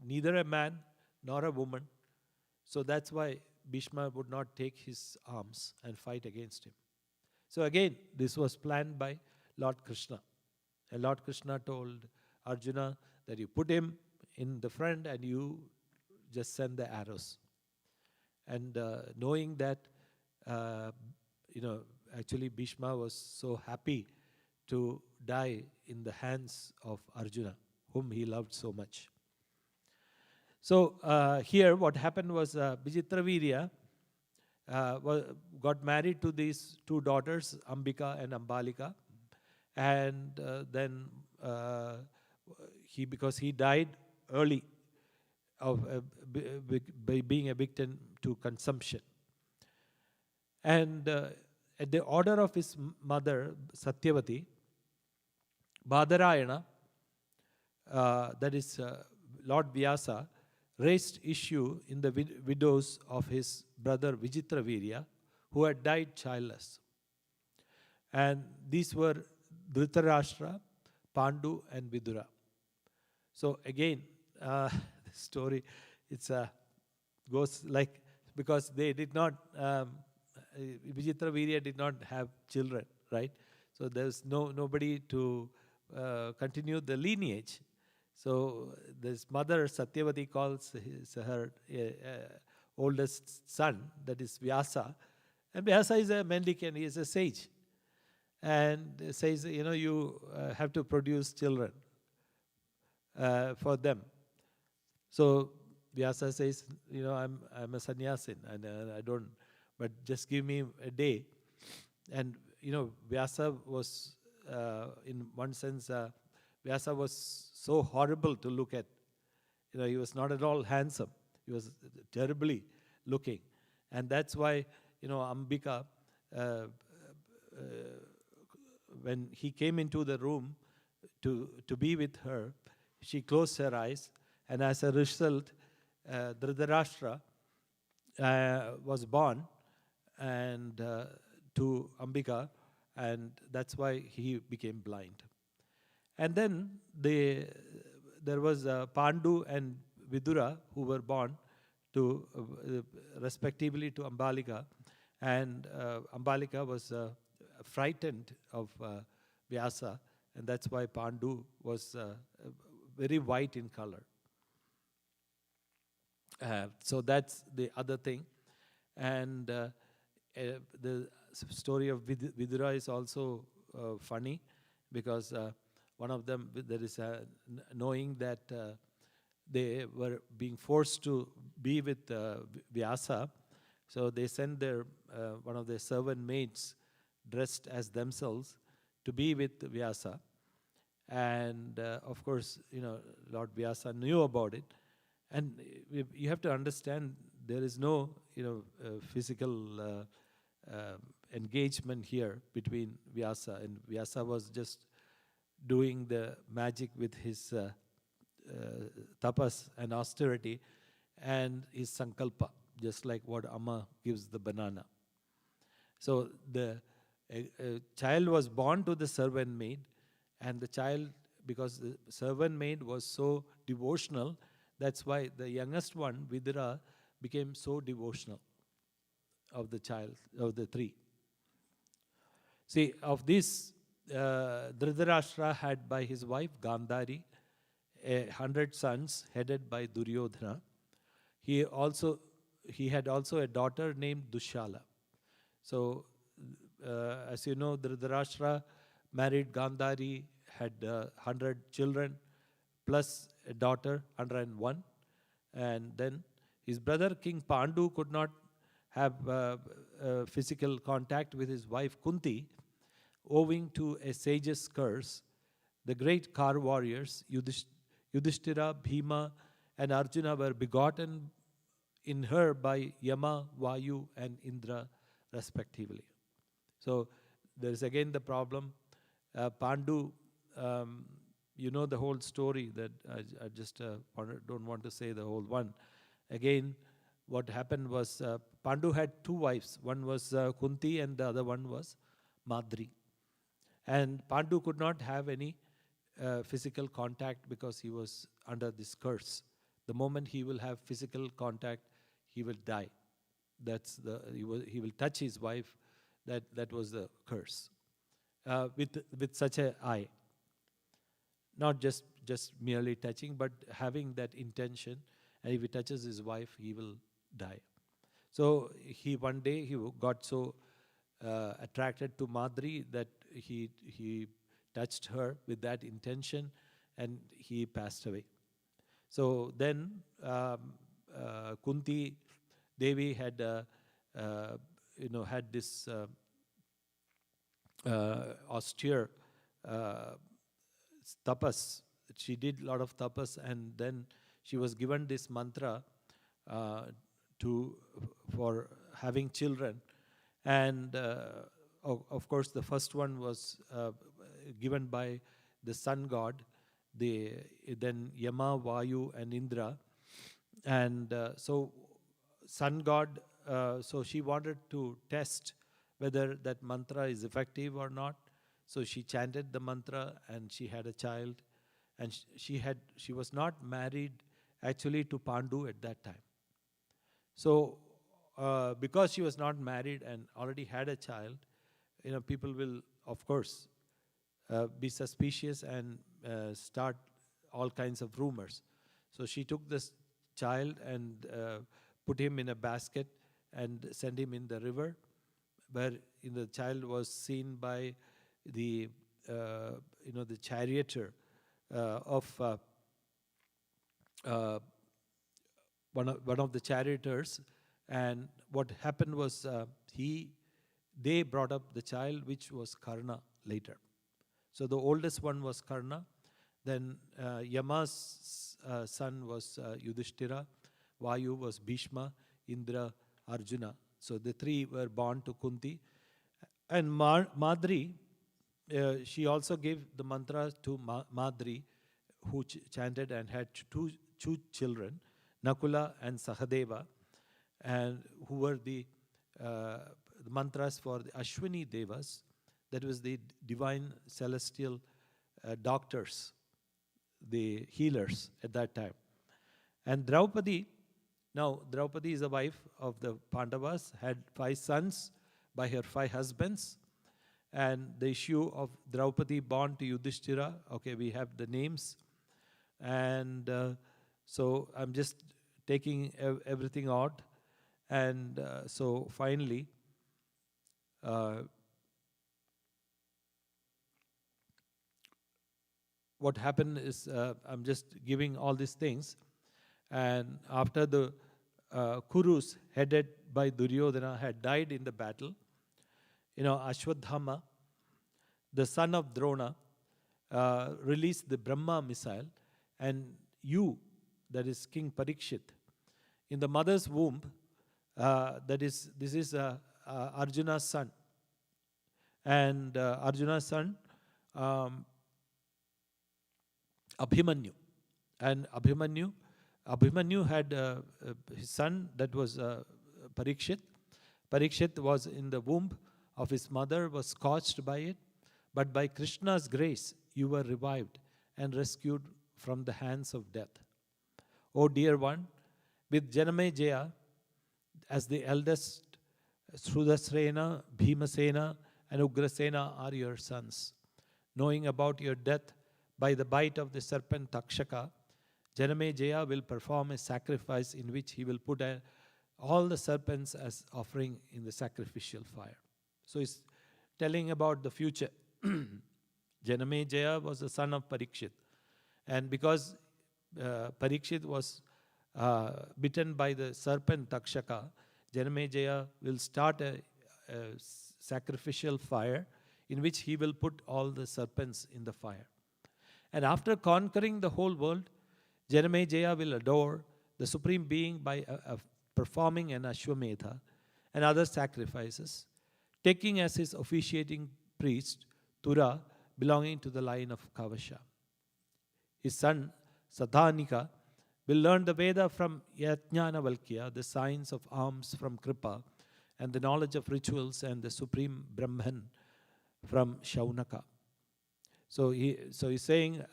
neither a man nor a woman, so that's why Bhishma would not take his arms and fight against him. So again, this was planned by Lord Krishna. And Lord Krishna told Arjuna that you put him in the front and you just send the arrows. And knowing that, actually Bhishma was so happy to die in the hands of Arjuna, whom he loved so much. So here what happened was Vichitravirya got married to these two daughters, Ambika and Ambalika. And then because he died early by being a victim to consumption. And at the order of his mother, Satyavati, Badarayana, that is Lord Vyasa, raised issue in the widows of his brother Vichitravirya, who had died childless. And these were Dhritarashtra, Pandu, and Vidura. So again, the story, it's goes like, because they did not, Vijitra Virya did not have children, right? So there's nobody to continue the lineage. So this mother Satyavati calls her oldest son, that is Vyasa. And Vyasa is a mendicant, he is a sage. And says, you have to produce children for them. So Vyasa says, I'm a sannyasin and I don't, but just give me a day. And Vyasa was, in one sense, Vyasa was so horrible to look at. He was not at all handsome. He was terribly looking. And that's why, Ambika, when he came into the room to be with her, she closed her eyes, and as a result, Dhritarashtra was born and to Ambika, and that's why he became blind. And then there was Pandu and Vidura who were born to respectively to Ambalika, and Ambalika was frightened of Vyasa, and that's why Pandu was very white in color. So that's the other thing. And the story of Vidura is also funny, because one of them, there is knowing that they were being forced to be with Vyasa, so they sent their one of their servant maids dressed as themselves to be with Vyasa. And of course, Lord Vyasa knew about it. And you have to understand, there is no physical engagement here between Vyasa, and Vyasa was just doing the magic with his tapas and austerity and his sankalpa, just like what Amma gives the banana. So the child was born to the servant maid, and the child, because the servant maid was so devotional, that's why the youngest one, Vidura, became so devotional of the child, of the three. See, of this, Dhritarashtra had by his wife Gandhari 100 sons headed by Duryodhana. He had also a daughter named Dushala. So, as you know, Dhritarashtra married Gandhari, had 100 children, plus a daughter, 101. And then his brother King Pandu could not have physical contact with his wife Kunti, owing to a sage's curse. The great Kar warriors, Yudhishthira, Bhima, and Arjuna were begotten in her by Yama, Vayu, and Indra, respectively. So there is again the problem. Pandu, you know the whole story, that I just don't want to say the whole one. Again, what happened was Pandu had two wives. One was Kunti and the other one was Madri. And Pandu could not have any physical contact because he was under this curse. The moment he will have physical contact, he will die. He will touch his wife. That was the curse. With such an eye. Not just merely touching, but having that intention. And if he touches his wife, he will die. So one day he got so attracted to Madri that he touched her with that intention, and he passed away. So then Kunti Devi had had this austere tapas. She did a lot of tapas, and then she was given this mantra for having children. And of course, the first one was given by the sun god, then Yama, Vayu, and Indra. And so sun god, so she wanted to test whether that mantra is effective or not. So she chanted the mantra and she had a child. And she was not married actually to Pandu at that time. So because she was not married and already had a child, people will, of course, be suspicious and start all kinds of rumors. So she took this child and put him in a basket and sent him in the river, where the child was seen by the the charioteer of one of the charioteers. And what happened was they brought up the child, which was Karna later. So the oldest one was Karna. Then Yama's son was Yudhishthira. Vayu was Bhishma. Indra, Arjuna. So the three were born to Kunti. And Madri, she also gave the mantra to Madri, who chanted and had two children, Nakula and Sahadeva, and who were the mantras for the Ashwini Devas. That was the divine celestial doctors, the healers at that time. And Draupadi, now Draupadi is the wife of the Pandavas, had 5 sons by her 5 husbands. And the issue of Draupadi born to Yudhishthira, okay, we have the names. And so I'm just taking everything out. And so finally, what happened is, I'm just giving all these things. And after the Kurus, headed by Duryodhana, had died in the battle, Ashwadhama, the son of Drona, released the Brahma missile, and that is King Parikshit, in the mother's womb, this is Arjuna's son. And Arjuna's son, Abhimanyu. And Abhimanyu had his son, that was Parikshit. Parikshit was in the womb of his mother, was scorched by it. But by Krishna's grace, you were revived and rescued from the hands of death. O dear one, with Janamejaya as the eldest, Srudasrena, Bhimasena, and Ugrasena are your sons. Knowing about your death by the bite of the serpent Takshaka, Janamejaya will perform a sacrifice in which he will put all the serpents as offering in the sacrificial fire. So he's telling about the future. Janamejaya was the son of Parikshit. And because Parikshit was bitten by the serpent Takshaka, Janamejaya will start a sacrificial fire in which he will put all the serpents in the fire. And after conquering the whole world, Janamejaya will adore the Supreme Being by performing an Ashwamedha and other sacrifices, taking as his officiating priest Tura, belonging to the line of Kavasha. His son Sadhanika will learn the Veda from Yajnana Valkya, the science of arms from Kripa, and the knowledge of rituals and the supreme Brahman from Shaunaka. So he's saying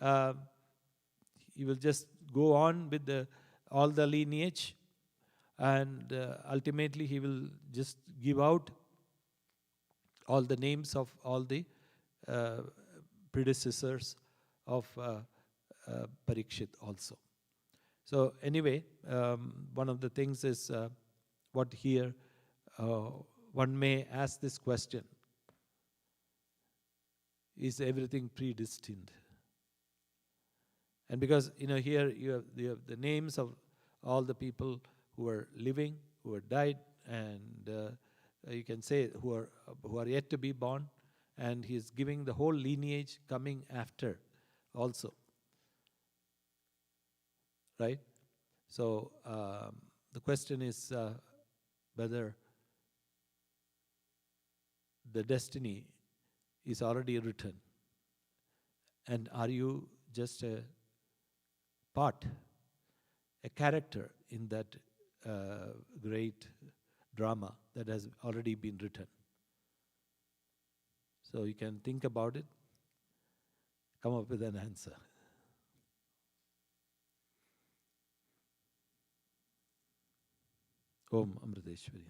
he will just go on with all the lineage, and ultimately he will just give out all the names of all the predecessors of Parikshit also. So anyway, one of the things is what here one may ask this question: is everything predestined? And because here you have the names of all the people who are living, who are died, and you can say who are yet to be born, and he is giving the whole lineage coming after also. Right? So the question is whether the destiny is already written, and are you just a part, a character in that great drama that has already been written. So you can think about it, come up with an answer. Om Amriteshwari.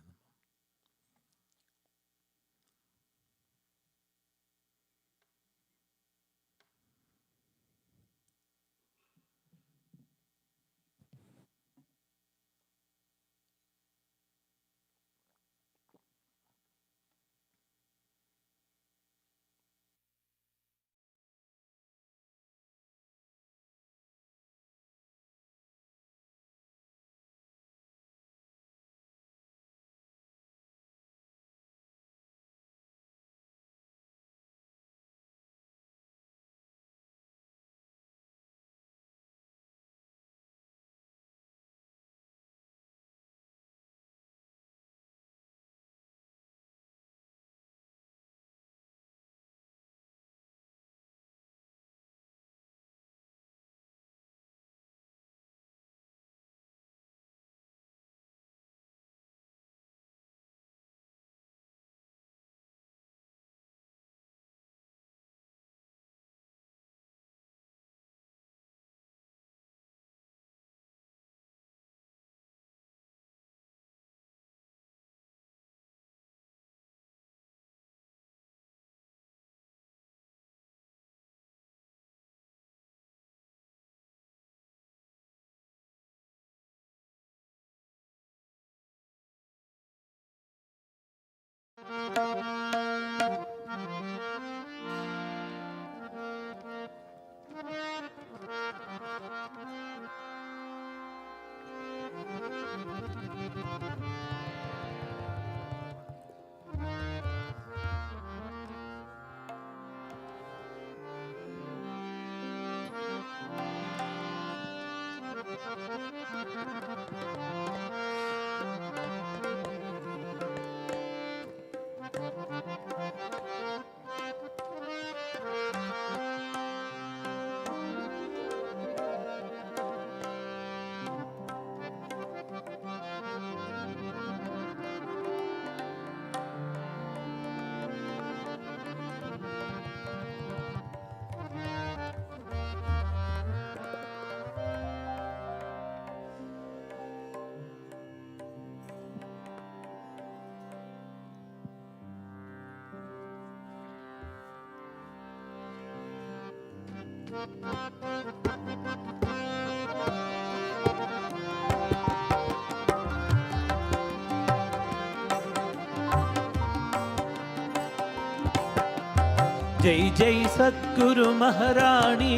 जय जय सद्गुरु महारानी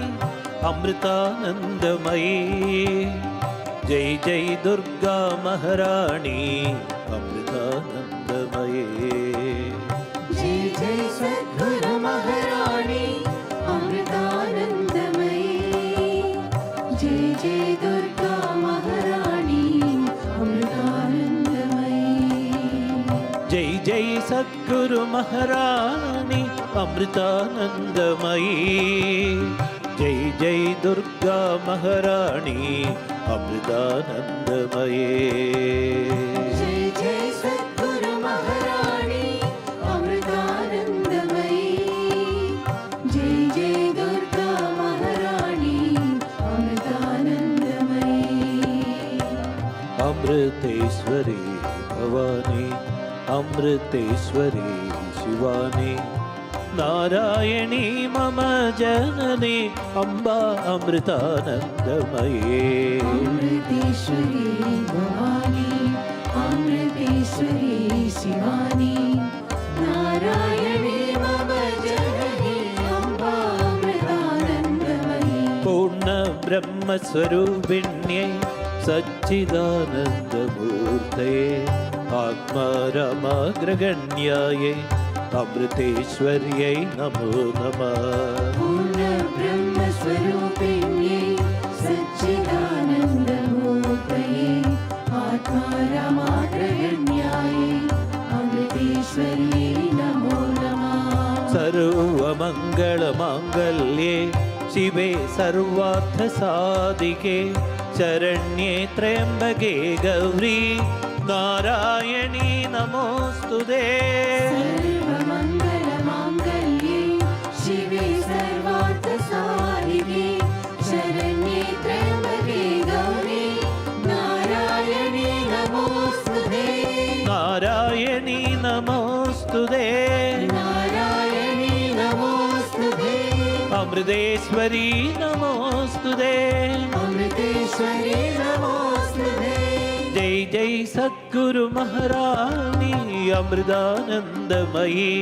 अमृतानंदमयी, जय जय दुर्गा महारानी अमृतानंदमयी। जय जय सद्गुरु महारानी अमृतानंदमयी, जय जय दुर्गा महारानी अमृतानंदमयी। जय जय सद्गुरु महारानी अमृतानंदमयी, जय जय दुर्गा महारानी अमृतानंदमयी। जय जय सद्गुरु महारानी अमृतानंदमयी, जय जय दुर्गा महारानी अमृतानंदमयी। अमृतेश्वरी भवानी अमृतेश्वरी शिवानी, नारायणी मम जननी अम्बा अमृतानंदमयी। अमृतेश्वरी भवानी अमृतेश्वरी शिवानी, नारायणी मम जननी अम्बा अमृतानंदमयी। पूर्ण ब्रह्म स्वरूपिण्यै सच्चिदानन्दमूर्तये आत्मारामाग्रगण्यायै अमृतेश्वर्यै नमो नमः। पूर्ण ब्रह्म स्वरूपिण्यै सच्चिदानन्दमूर्तये आत्मारामाग्रगण्यायै अमृतेश्वर्यै नमो नमः। सर्वमङ्गलमाङ्गल्ये शिवे सर्वार्थसाधिके, शरण्ये त्र्यम्बके गौरी नारायणी नमोऽस्तुते। सर्वमङ्गलमाङ्गल्ये अमृतेश्वरी नमोस्तुते अमृतेश्वरी नमोस्तुते जय जय सद्गुरु महारानी अमृतानंदमयी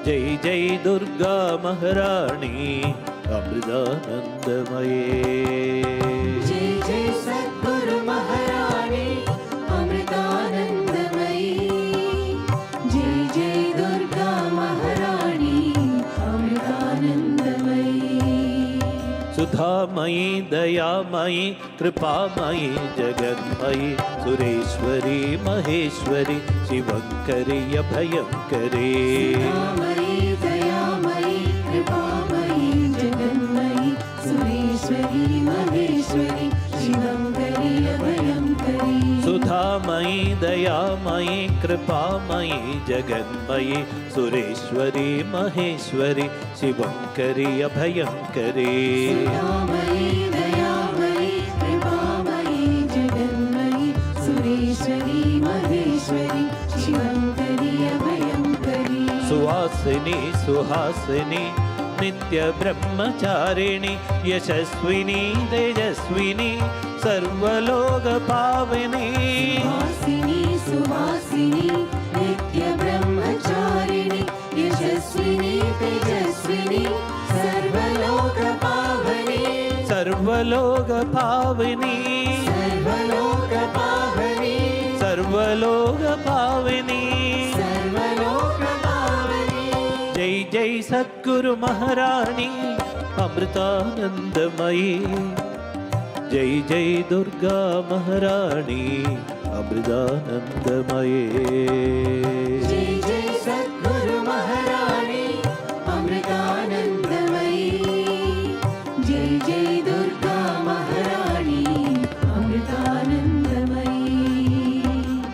जय जय दुर्गा महारानी अमृतानंदमयी जय जय सद्गुरु महारानी अमृतानंदमयी जय जय दुर्गा महारानी अमृतानंदमयी सुधामयी दयामयी कृपामयी जगन्मयी सुरेश्वरी महेश्वरी शिवंकरी अभयंकरी सुधामयी दयामयी कृपामयी जगन्मयी सुरेश्वरी महेश्वरी शिवंकरी अभयंकरी सुधामयी दयामयी कृपामयी जगन्मयी सुरेश्वरी महेश्वरी शिवंकरी अभयंकरी सुधामयी दयामयी कृपामयी जगन्मयी सुरेश्वरी महेश्वरी शिवंकरी अभयंकरी सुवासिनी सुहासिनी नित्य ब्रह्मचारिणी यशस्विनी तेजस्विनी सर्वलोक पाविनी वासिनी सुवासिनी नित्य ब्रह्मचारिणी यशस्विनी तेजस्विनी सर्वलोक पावनी सर्वलोक पाविनी सर्वलोक पावनी सर्वलोक पाविनी सर्वलोक पावनी जय जय सद्गुरु महारानी अमृतानंदमयी जय जय दुर्गा महारानी अमृतानंदमयी जय जय सद्गुरु महारानी अमृतानंदमयी जय जय दुर्गा महारानी अमृतानंदमयी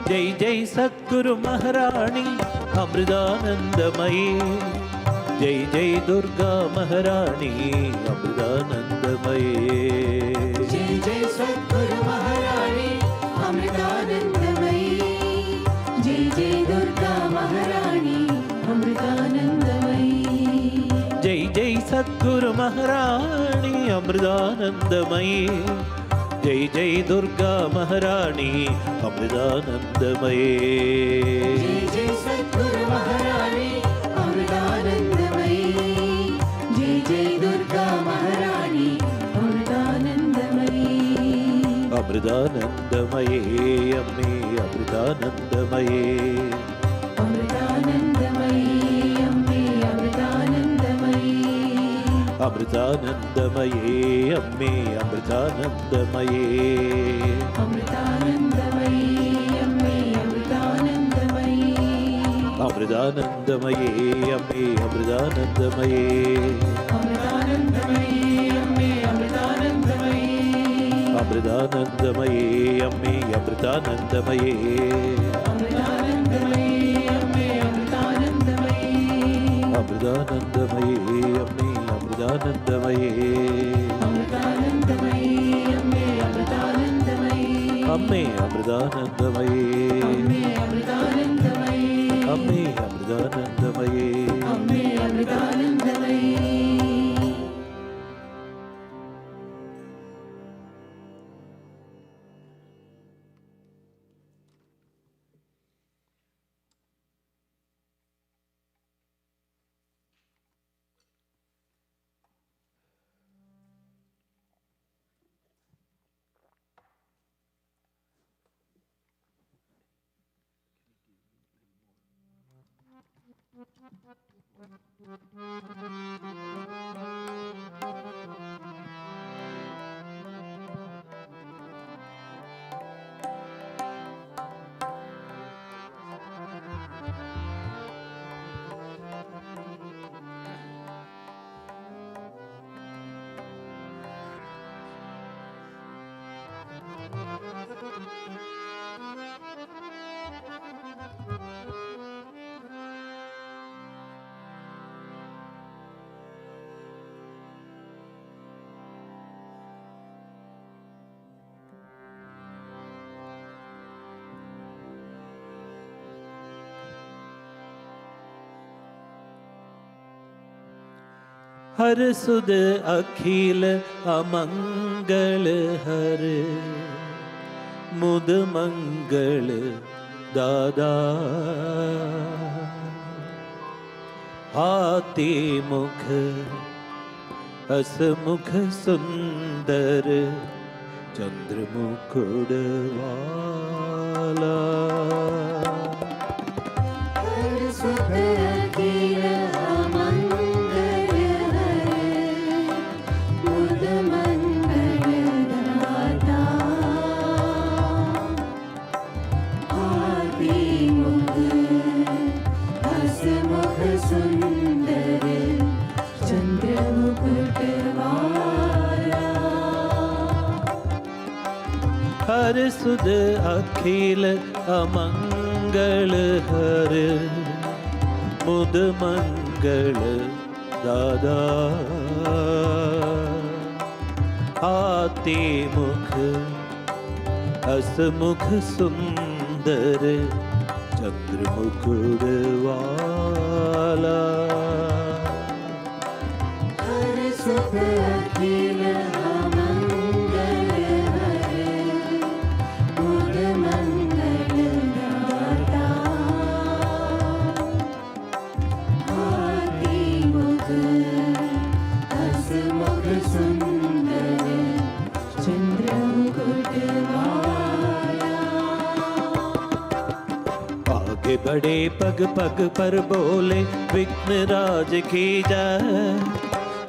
जय जय सद्गुरु महारानी अमृतानंदमयी जय जय दुर्गा महारानी अमृतानंदमयी जय जय सद्गुरु महारानी अमृतानंदमयी जय जय दुर्गा महारानी अमृतानंदमयी जय जय सद्गुरु महारानी अमृतानंदमयी जय जय दुर्गा महारानी अमृतानंदमयी जय जय सद्गुरु महारानी अमृतानंदमयी जय जय दुर्गा महारानी अमृतानंदमयी अमृतानंदमये अम्मे अमृतानंदमये अमृतानंदमयी अम्बे अमृतानंदमयी अमृतानंदमये अम्मे अमृतानंदमये अमृतानंदमयी अम्बे अमृतानंदमयी अमृतानंदमये अम्मे अमृतानंदमये अमृतानंदमयी अम्बे अमृतानंदमयी अमृतानंदमये अम्मे अमृतानंदमये अमृतानंदमयी अम्बे अमृतानंदमयी अमृतानंदमये अम्मे अमृतानंदमये अमृतानंदमयी अम्बे अमृतानंदमयी अम्मे अमृतानंदमये अम्बे अमृतानंदमयी अम्मे अमृतानंदमये अम्बे अमृतानंदमयी हर सुध अखिल अमंगल हर मुद मंगल दादा हाथी मुख हसमुख सुंदर चंद्र मुकुड़ वाला हर सुख अखिल अमंगल हर मुद मंगल दाता आदि मुख हसमुख सुंदर चंद्र मुकुट वाला हर सुध अखिल अमंगल हर मुद मंगल दादा हाथी मुख हसमुख सुंदर चंद्र मुकुड़ वाला हर सुख अखिल अमंगल हर मुद मंगल दाता आदि मुख हसमुख सुंदर चंद्र मुकुट वाला आगे बढ़े पग पग पर बोले विघ्न राज की जय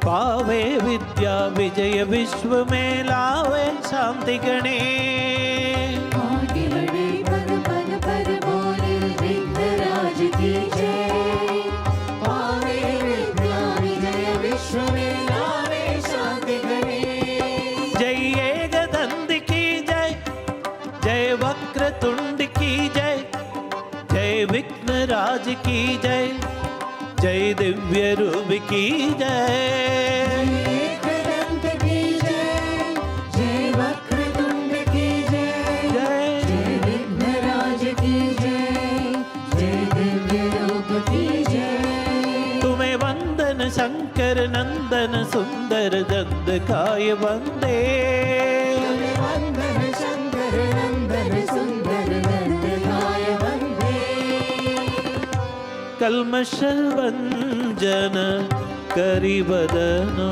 पावे विद्या विजय विश्व में लावे शांति गणे आगे बढ़े पग पग पर बोले विघ्नराज की जय पावे विद्या विजय विश्व में लावे शांति गणे जय एकदंत की जय जय वक्र तुंड की जय जय विघ्न राज की जय जय दिव्य रूप की जय एकदंत की जय जय वक्रतुंड की जय जय विघ्नराज की जय जय दिव्य रूप की जय तुम्हें वंदन शंकर नंदन सुंदर दंड काय वंदे वंदन शंकर नंदन सुंदर नंदनाय वंदे कल्मष भंजन करि वदना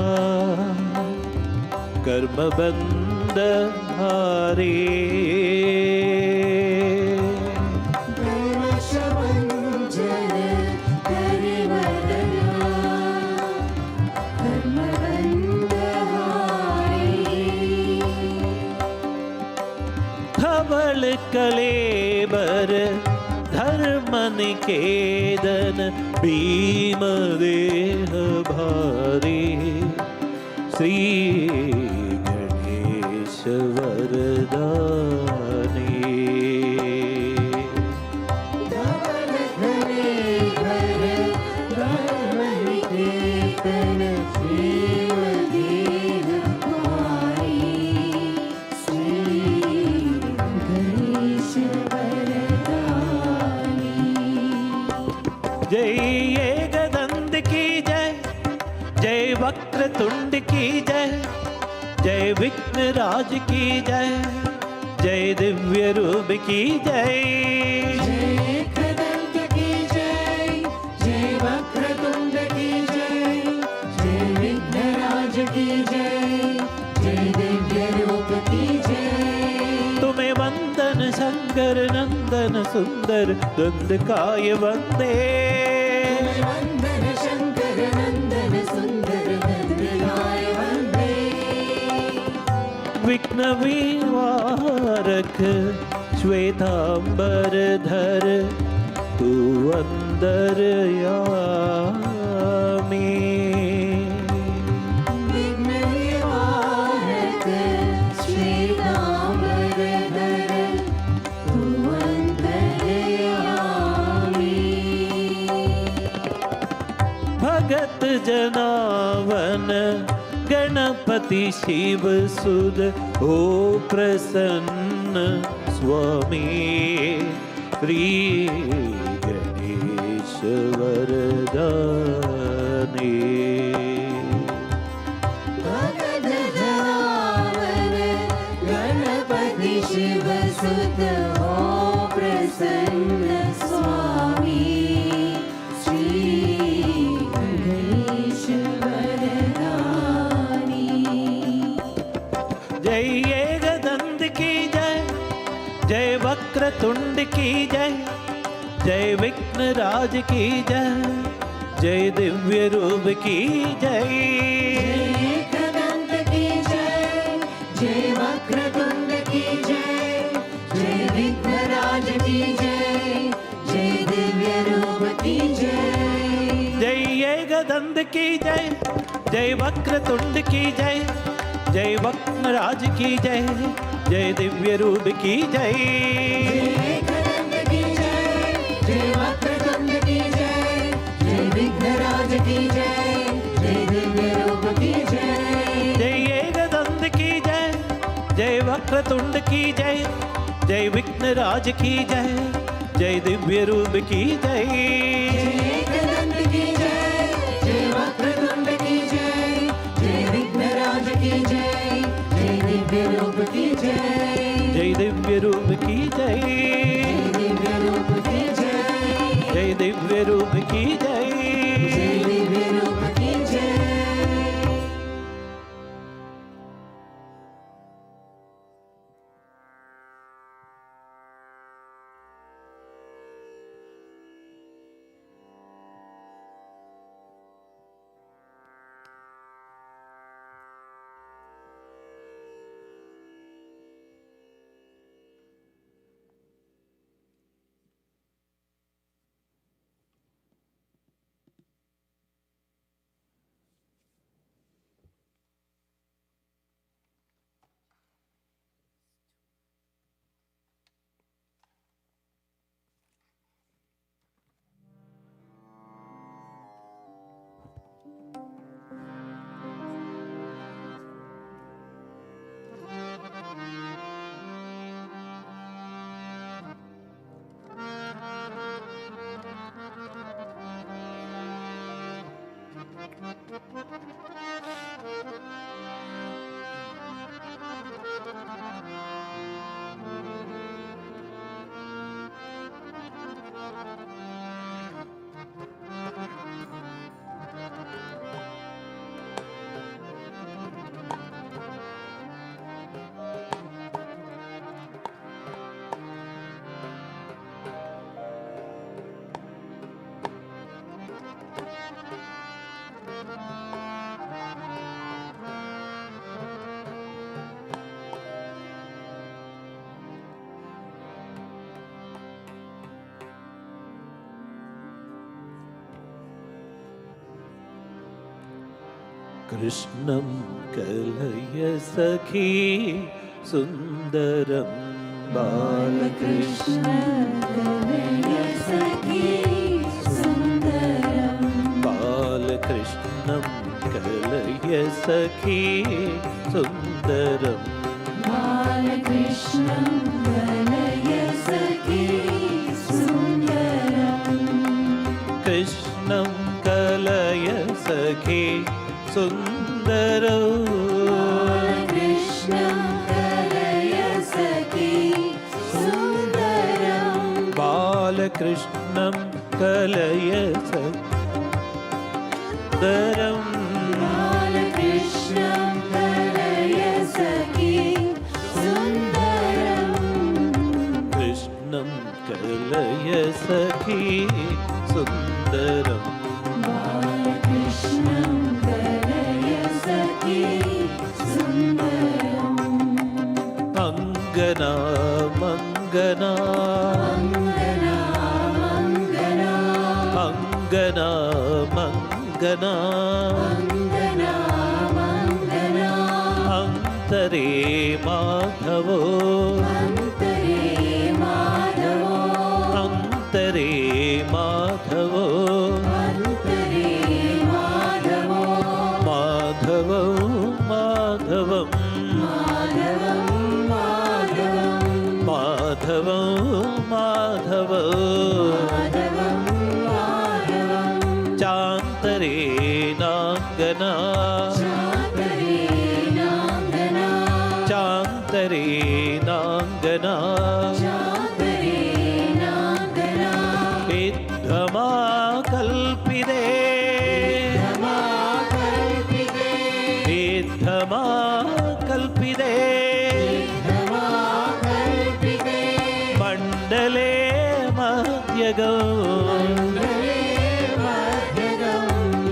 कर्म बंध हारे कल्मष भंजन करि वदना कर्म बंध हारे धवल कलेबर धर्म निकेतन भीम देह भारी श्री गणेश वरदानी धवल कलेबर धर्म निकेतन श्रीम देह भारी श्री गणेश वरदानी जय एकदंत की जय जय वक्र तुंड की जय जय विघ्न राज की जय जय दिव्य रूप की जय जय एकदंत की जय जय वक्रतुंड की जय जय विघ्नराज की जय जय दिव्य रूप की जय तुम्हें वंदन शंकर नंदन सुंदर द्वंद काय वंदे वंदन शंकर नंदन सुंदर नंदनाय वंदे विघ्न विवारक श्वेतांबर धर तू अंदर यामी विघ्न निवारक श्रीरामर धर तू अंतर्यामी भगत जनावन गणपति शिव सुद हो प्रसन्न स्वामी श्री गणेश वरदानी वक्रतुंड की जय, जय विघ्नराज की जय, जय दिव्य रूप की जय। एकदंत की जय, जय वक्रतुंड की जय, जय विघ्नराज की जय, जय दिव्य रूप की जय। जय एकदंत की जय, जय वक्रतुंड की जय, जय विघ्नराज की जय, जय दिव्य रूप की जय। एकदंत की जय, जय वक्रतुंड की जय, जय विघ्नराज की जय, जय दिव्य रूप की जय। जय एकदंत की जय, जय वक्रतुंड की जय, जय विघ्नराज की जय, जय दिव्य रूप की जय। एकदंत की जय, जय वक्रतुंड की जय, जय विघ्नराज की जय, जय दिव्य रूप की जय। जय दिव्य रूप की जय, दिव्य रूप की जय, जय दिव्य रूप की जय। जय दिव्य रूप की जय। कृष्णं कलय सखी सुंदरं बालकृष्ण कलय सखी सुन्दरं बालकृष्णं कलय सखी सुंदरं बालकृष्णं कलय सखी सुन्दरं कृष्णं कलय सखी सुंदरं बालकृष्णं कलय सखी सुन्दरं बालकृष्णं कलय सुन्दरं बालकृष्णं कलय सखी सुन्दरं कृष्णं कलय सखी सुन्दरं बालकृष्णं कलय सखी सुन्दरम् अङ्गना मङ्गना मङ्गना मङ्गना अङ्गना मङ्गना मङ्गना मङ्गना अन्तरे माधवो अन्तरे माधवो अन्तरे माधवो अन्तरे माधवो माधवो माधवं माधवं माधवं माधवो माधवो माधवं माधवं चान्तरे नाङ्गना चातरे नाङ्गना चान्तरे नाङ्गना चातरे नाङ्गना इद्धमा कल्पिते धमाकल्पिते इद्धमा कल्पिते धमाकल्पिते मण्डले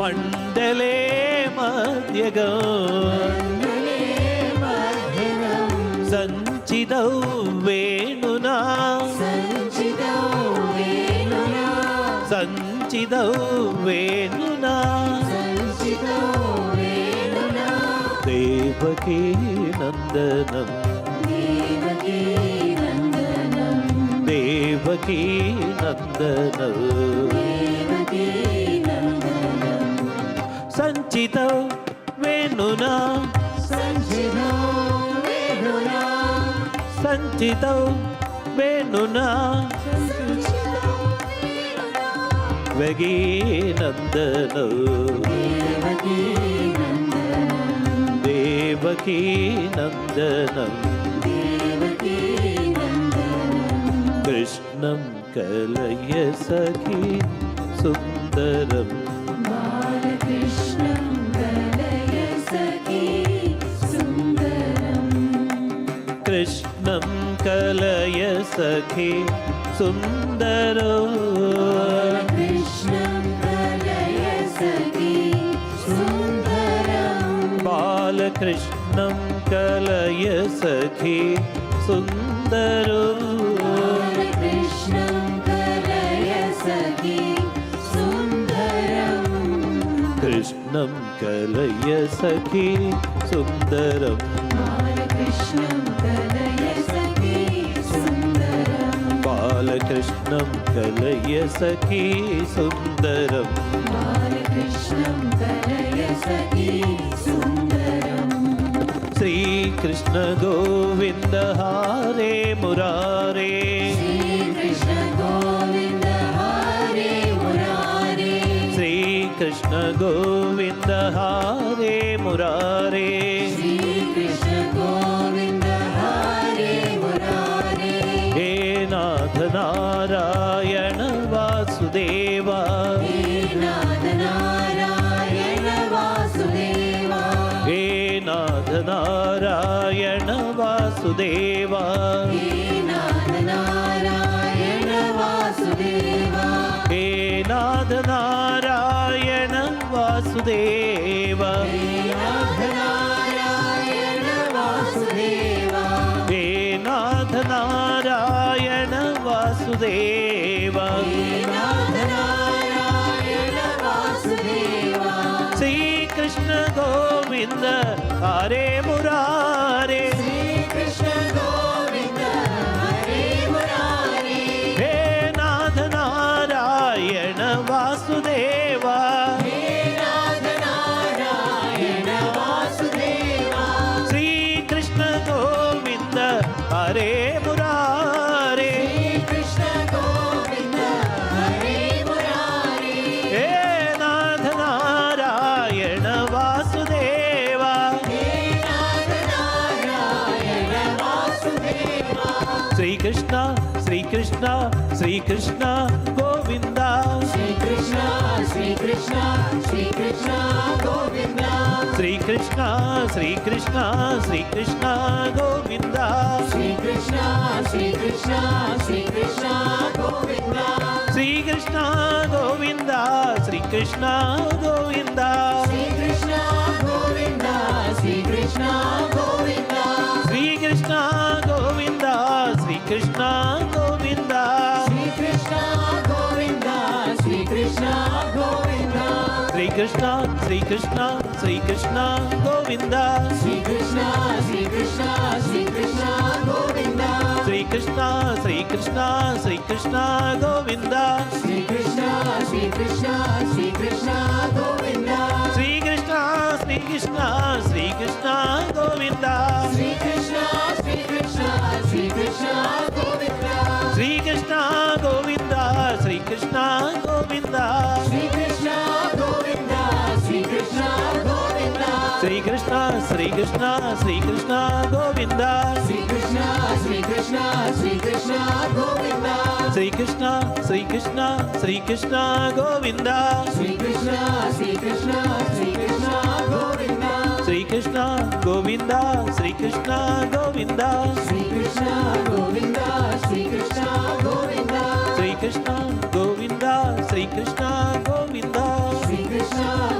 मण्डले मध्यगम् सञ्चितौ वेणुना सञ्चितौ वेणुना देवकी नन्दनम् देवकी नन्दनम् सञ्चितौ वेणुना सञ्चितौ वेणुना देवकी नन्दनौ देवकी नन्दनम् कृष्णं कलय सखी सुन्दरम् बालकृष्णं कलय सखी सुन्दरम् कृष्णं कलय सखी सुन्दरो कृष्णं कलय सखी सुन्दरम् बालकृष्णं कलय सखी सुन्दरो कृष्णं कलय सखी सुन्दरम् कृष्णं कलय सखी सुन्दरम् बालकृष्णं कलय सखी सुन्दरम् बालकृष्णं कलय सखी सुन्दरम् बालकृष्णं कलय सखी सुन्दरम् श्रीकृष्ण गोविन्द हरे मुरारे श्रीकृष्ण गोविन्द हरे मुरारे श्रीकृष्ण गोविन्द हरे मुरारे श्रीकृष्ण गोविन्द हरे मुरारे हे नाथ नारायण वासुदेवा हे नाथ नारायण वासुदेवा हे नाथ नारायण वासुदेवा हे नाथ नारायण वासुदेवा हे नाथ नारायण वासुदेवा हे नाथ नारायण वासुदेवा हे नाथ नारायण वासुदेवा हे नाथ नारायण वासुदेवा श्रीकृष्ण गोविन्द हरे मुरारे श्रीकृष्ण गोविन्द हरे मुरारे हे नाथ नारायण वासुदेवा हे नाथ नारायण वासुदेवा श्रीकृष्ण गोविन्द हरे मुरारे श्रीकृष्ण गोविन्द हरे मुरारे हे नाथ नारायण वासुदेवा हे नाथ नारायण वासुदेवा श्रीकृष्ण श्रीकृष्ण श्रीकृष्ण गोविन्द श्रीकृष्ण श्रीकृष्ण श्रीकृष्ण गोविन्द श्रीकृष्ण श्रीकृष्ण श्रीकृष्ण गोविन्द श्रीकृष्ण श्रीकृष्ण श्रीकृष्ण गोविन्द श्रीकृष्ण गोविन्द श्रीकृष्ण गोविन्द श्रीकृष्ण गोविन्द श्रीकृष्ण गोविन्द श्रीकृष्ण गोविन्द श्रीकृष्ण गोविन्द श्रीकृष्ण गोविन्द श्रीकृष्ण गोविन्द श्रीकृष्ण श्रीकृष्ण श्रीकृष्ण गोविन्द श्रीकृष्ण श्रीकृष्ण श्रीकृष्ण गोविन्द श्रीकृष्ण श्रीकृष्ण श्रीकृष्ण गोविन्द श्रीकृष्ण श्रीकृष्ण श्रीकृष्ण गोविन्द श्रीकृष्ण श्रीकृष्ण श्रीकृष्ण गोविन्द श्रीकृष्ण श्रीकृष्ण श्रीकृष्ण गोविन्द श्रीकृष्ण गोविन्द श्रीकृष्ण गोविन्द श्रीकृष्ण गोविन्द श्रीकृष्ण गोविन्द श्रीकृष्ण श्रीकृष्ण श्रीकृष्ण गोविन्द श्रीकृष्ण श्रीकृष्ण श्रीकृष्ण गोविन्द श्रीकृष्ण श्रीकृष्ण श्रीकृष्ण गोविन्द श्रीकृष्ण श्रीकृष्ण श्रीकृष्ण गोविन्द श्रीकृष्ण गोविन्द श्रीकृष्ण गोविन्द श्रीकृष्ण गोविन्द श्रीकृष्ण गोविन्द श्रीकृष्ण गोविन्द श्रीकृष्ण गोविन्द श्रीकृष्ण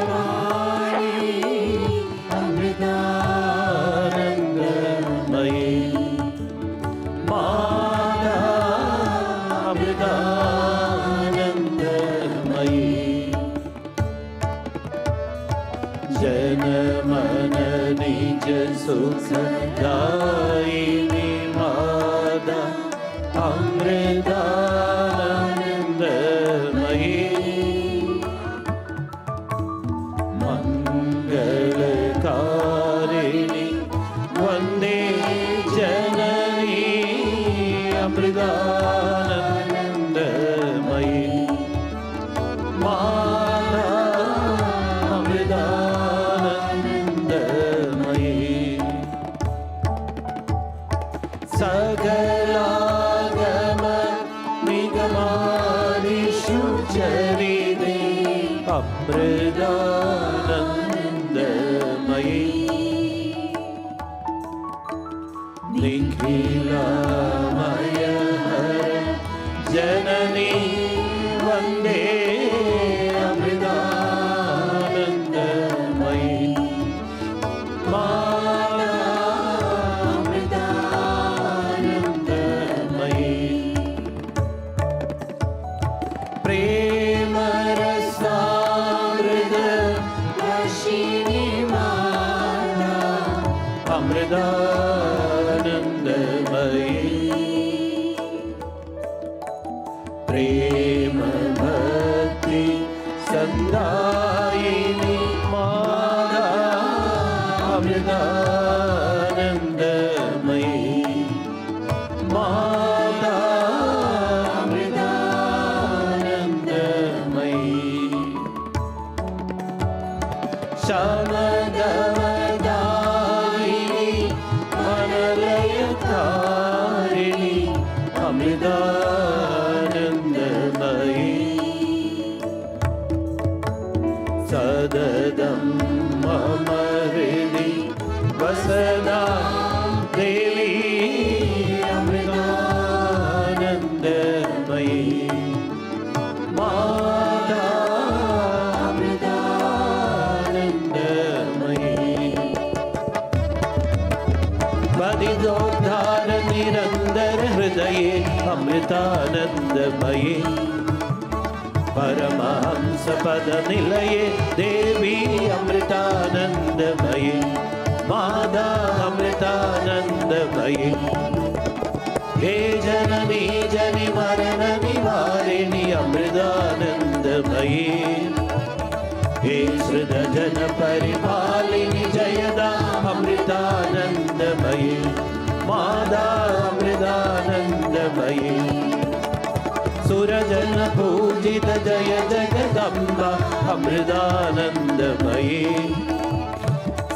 अमृतानन्दमयी माता अमृतानन्दमयी सकलागम निगमादिषु चरिते अमृतानन्दमयी निखिलमय जननी वन्दे अमृतानन्दमयी माता अमृतानन्दमयी प्रेमरसामृत वर्षिणी माता अमृतानन्दमयी प्रेम भक्ति संदायिनी माता अमृतानन्दमयी माता अमृतानन्दमयी शमदमदायिनी मनलयकारिणी अमृतानन्दमयी सददं मम हृदि वसदा देवी अमृतानन्दमयी माता अमृतानन्दमयी वदितोद्धार निरन्तर हृदये अमृतानन्दमयी परमहंस पद निलये देवी अमृतानन्दमयी माता अमृतानन्दमयी हे जननी जनि मरण निवारिणि अमृतानन्दमयी हे सृजन परिपालिनि जयदा अमृतानन्दमयी माता अमृतानन्दमयी सुरजन पूजित जय जगदम्बा अमृतानन्दमयी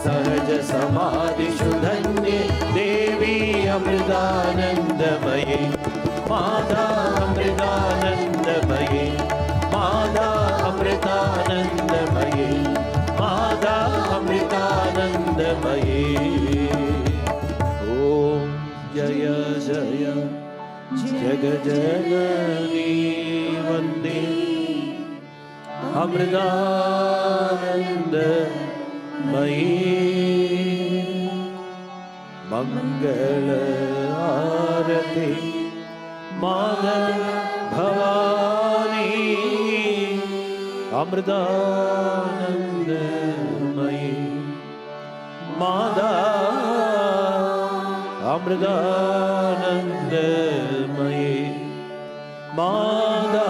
सहज समाधिषु धन्ये देवी अमृतानन्दमयी माता अमृतानन्दमयी माता अमृतानन्दमयी माता अमृतानन्दमयी ॐ जय जय जगजननी वन्दे अमृतानन्दमयी मंगल आरती माधव भवानी अमृतानन्दमयी माता अमृतानन्दमयी माता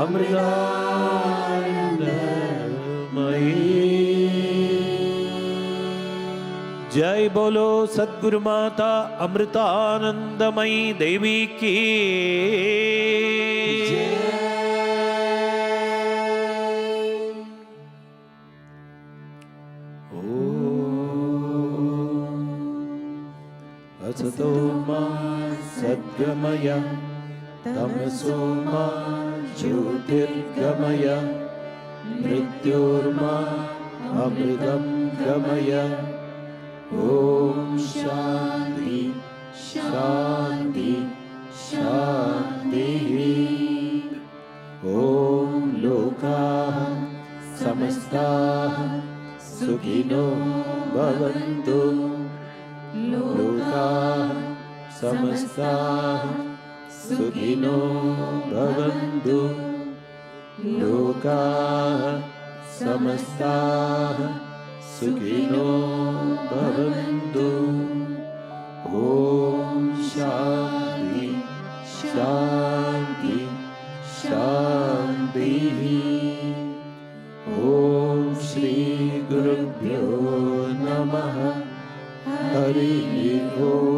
अमृतानन्दमयी। जय बोलो सद्गुरु माता अमृतानंदमयी देवी की जय। असतो मा सद्गमय तमसो मा ज्योतिर्गमय मृत्योर्मा अमृतं गमय। ओम शांति शांति शांति। ओम लोकाः समस्ताः सुखिनो भवन्तु। लोकाः समस्ताः सुखिनो भवन्तु। लोकाः समस्ताः सुखिनो भवन्तु। ओम शांति शांति शांति। ओम श्री गुरुभ्यो नमः। हरि ओम।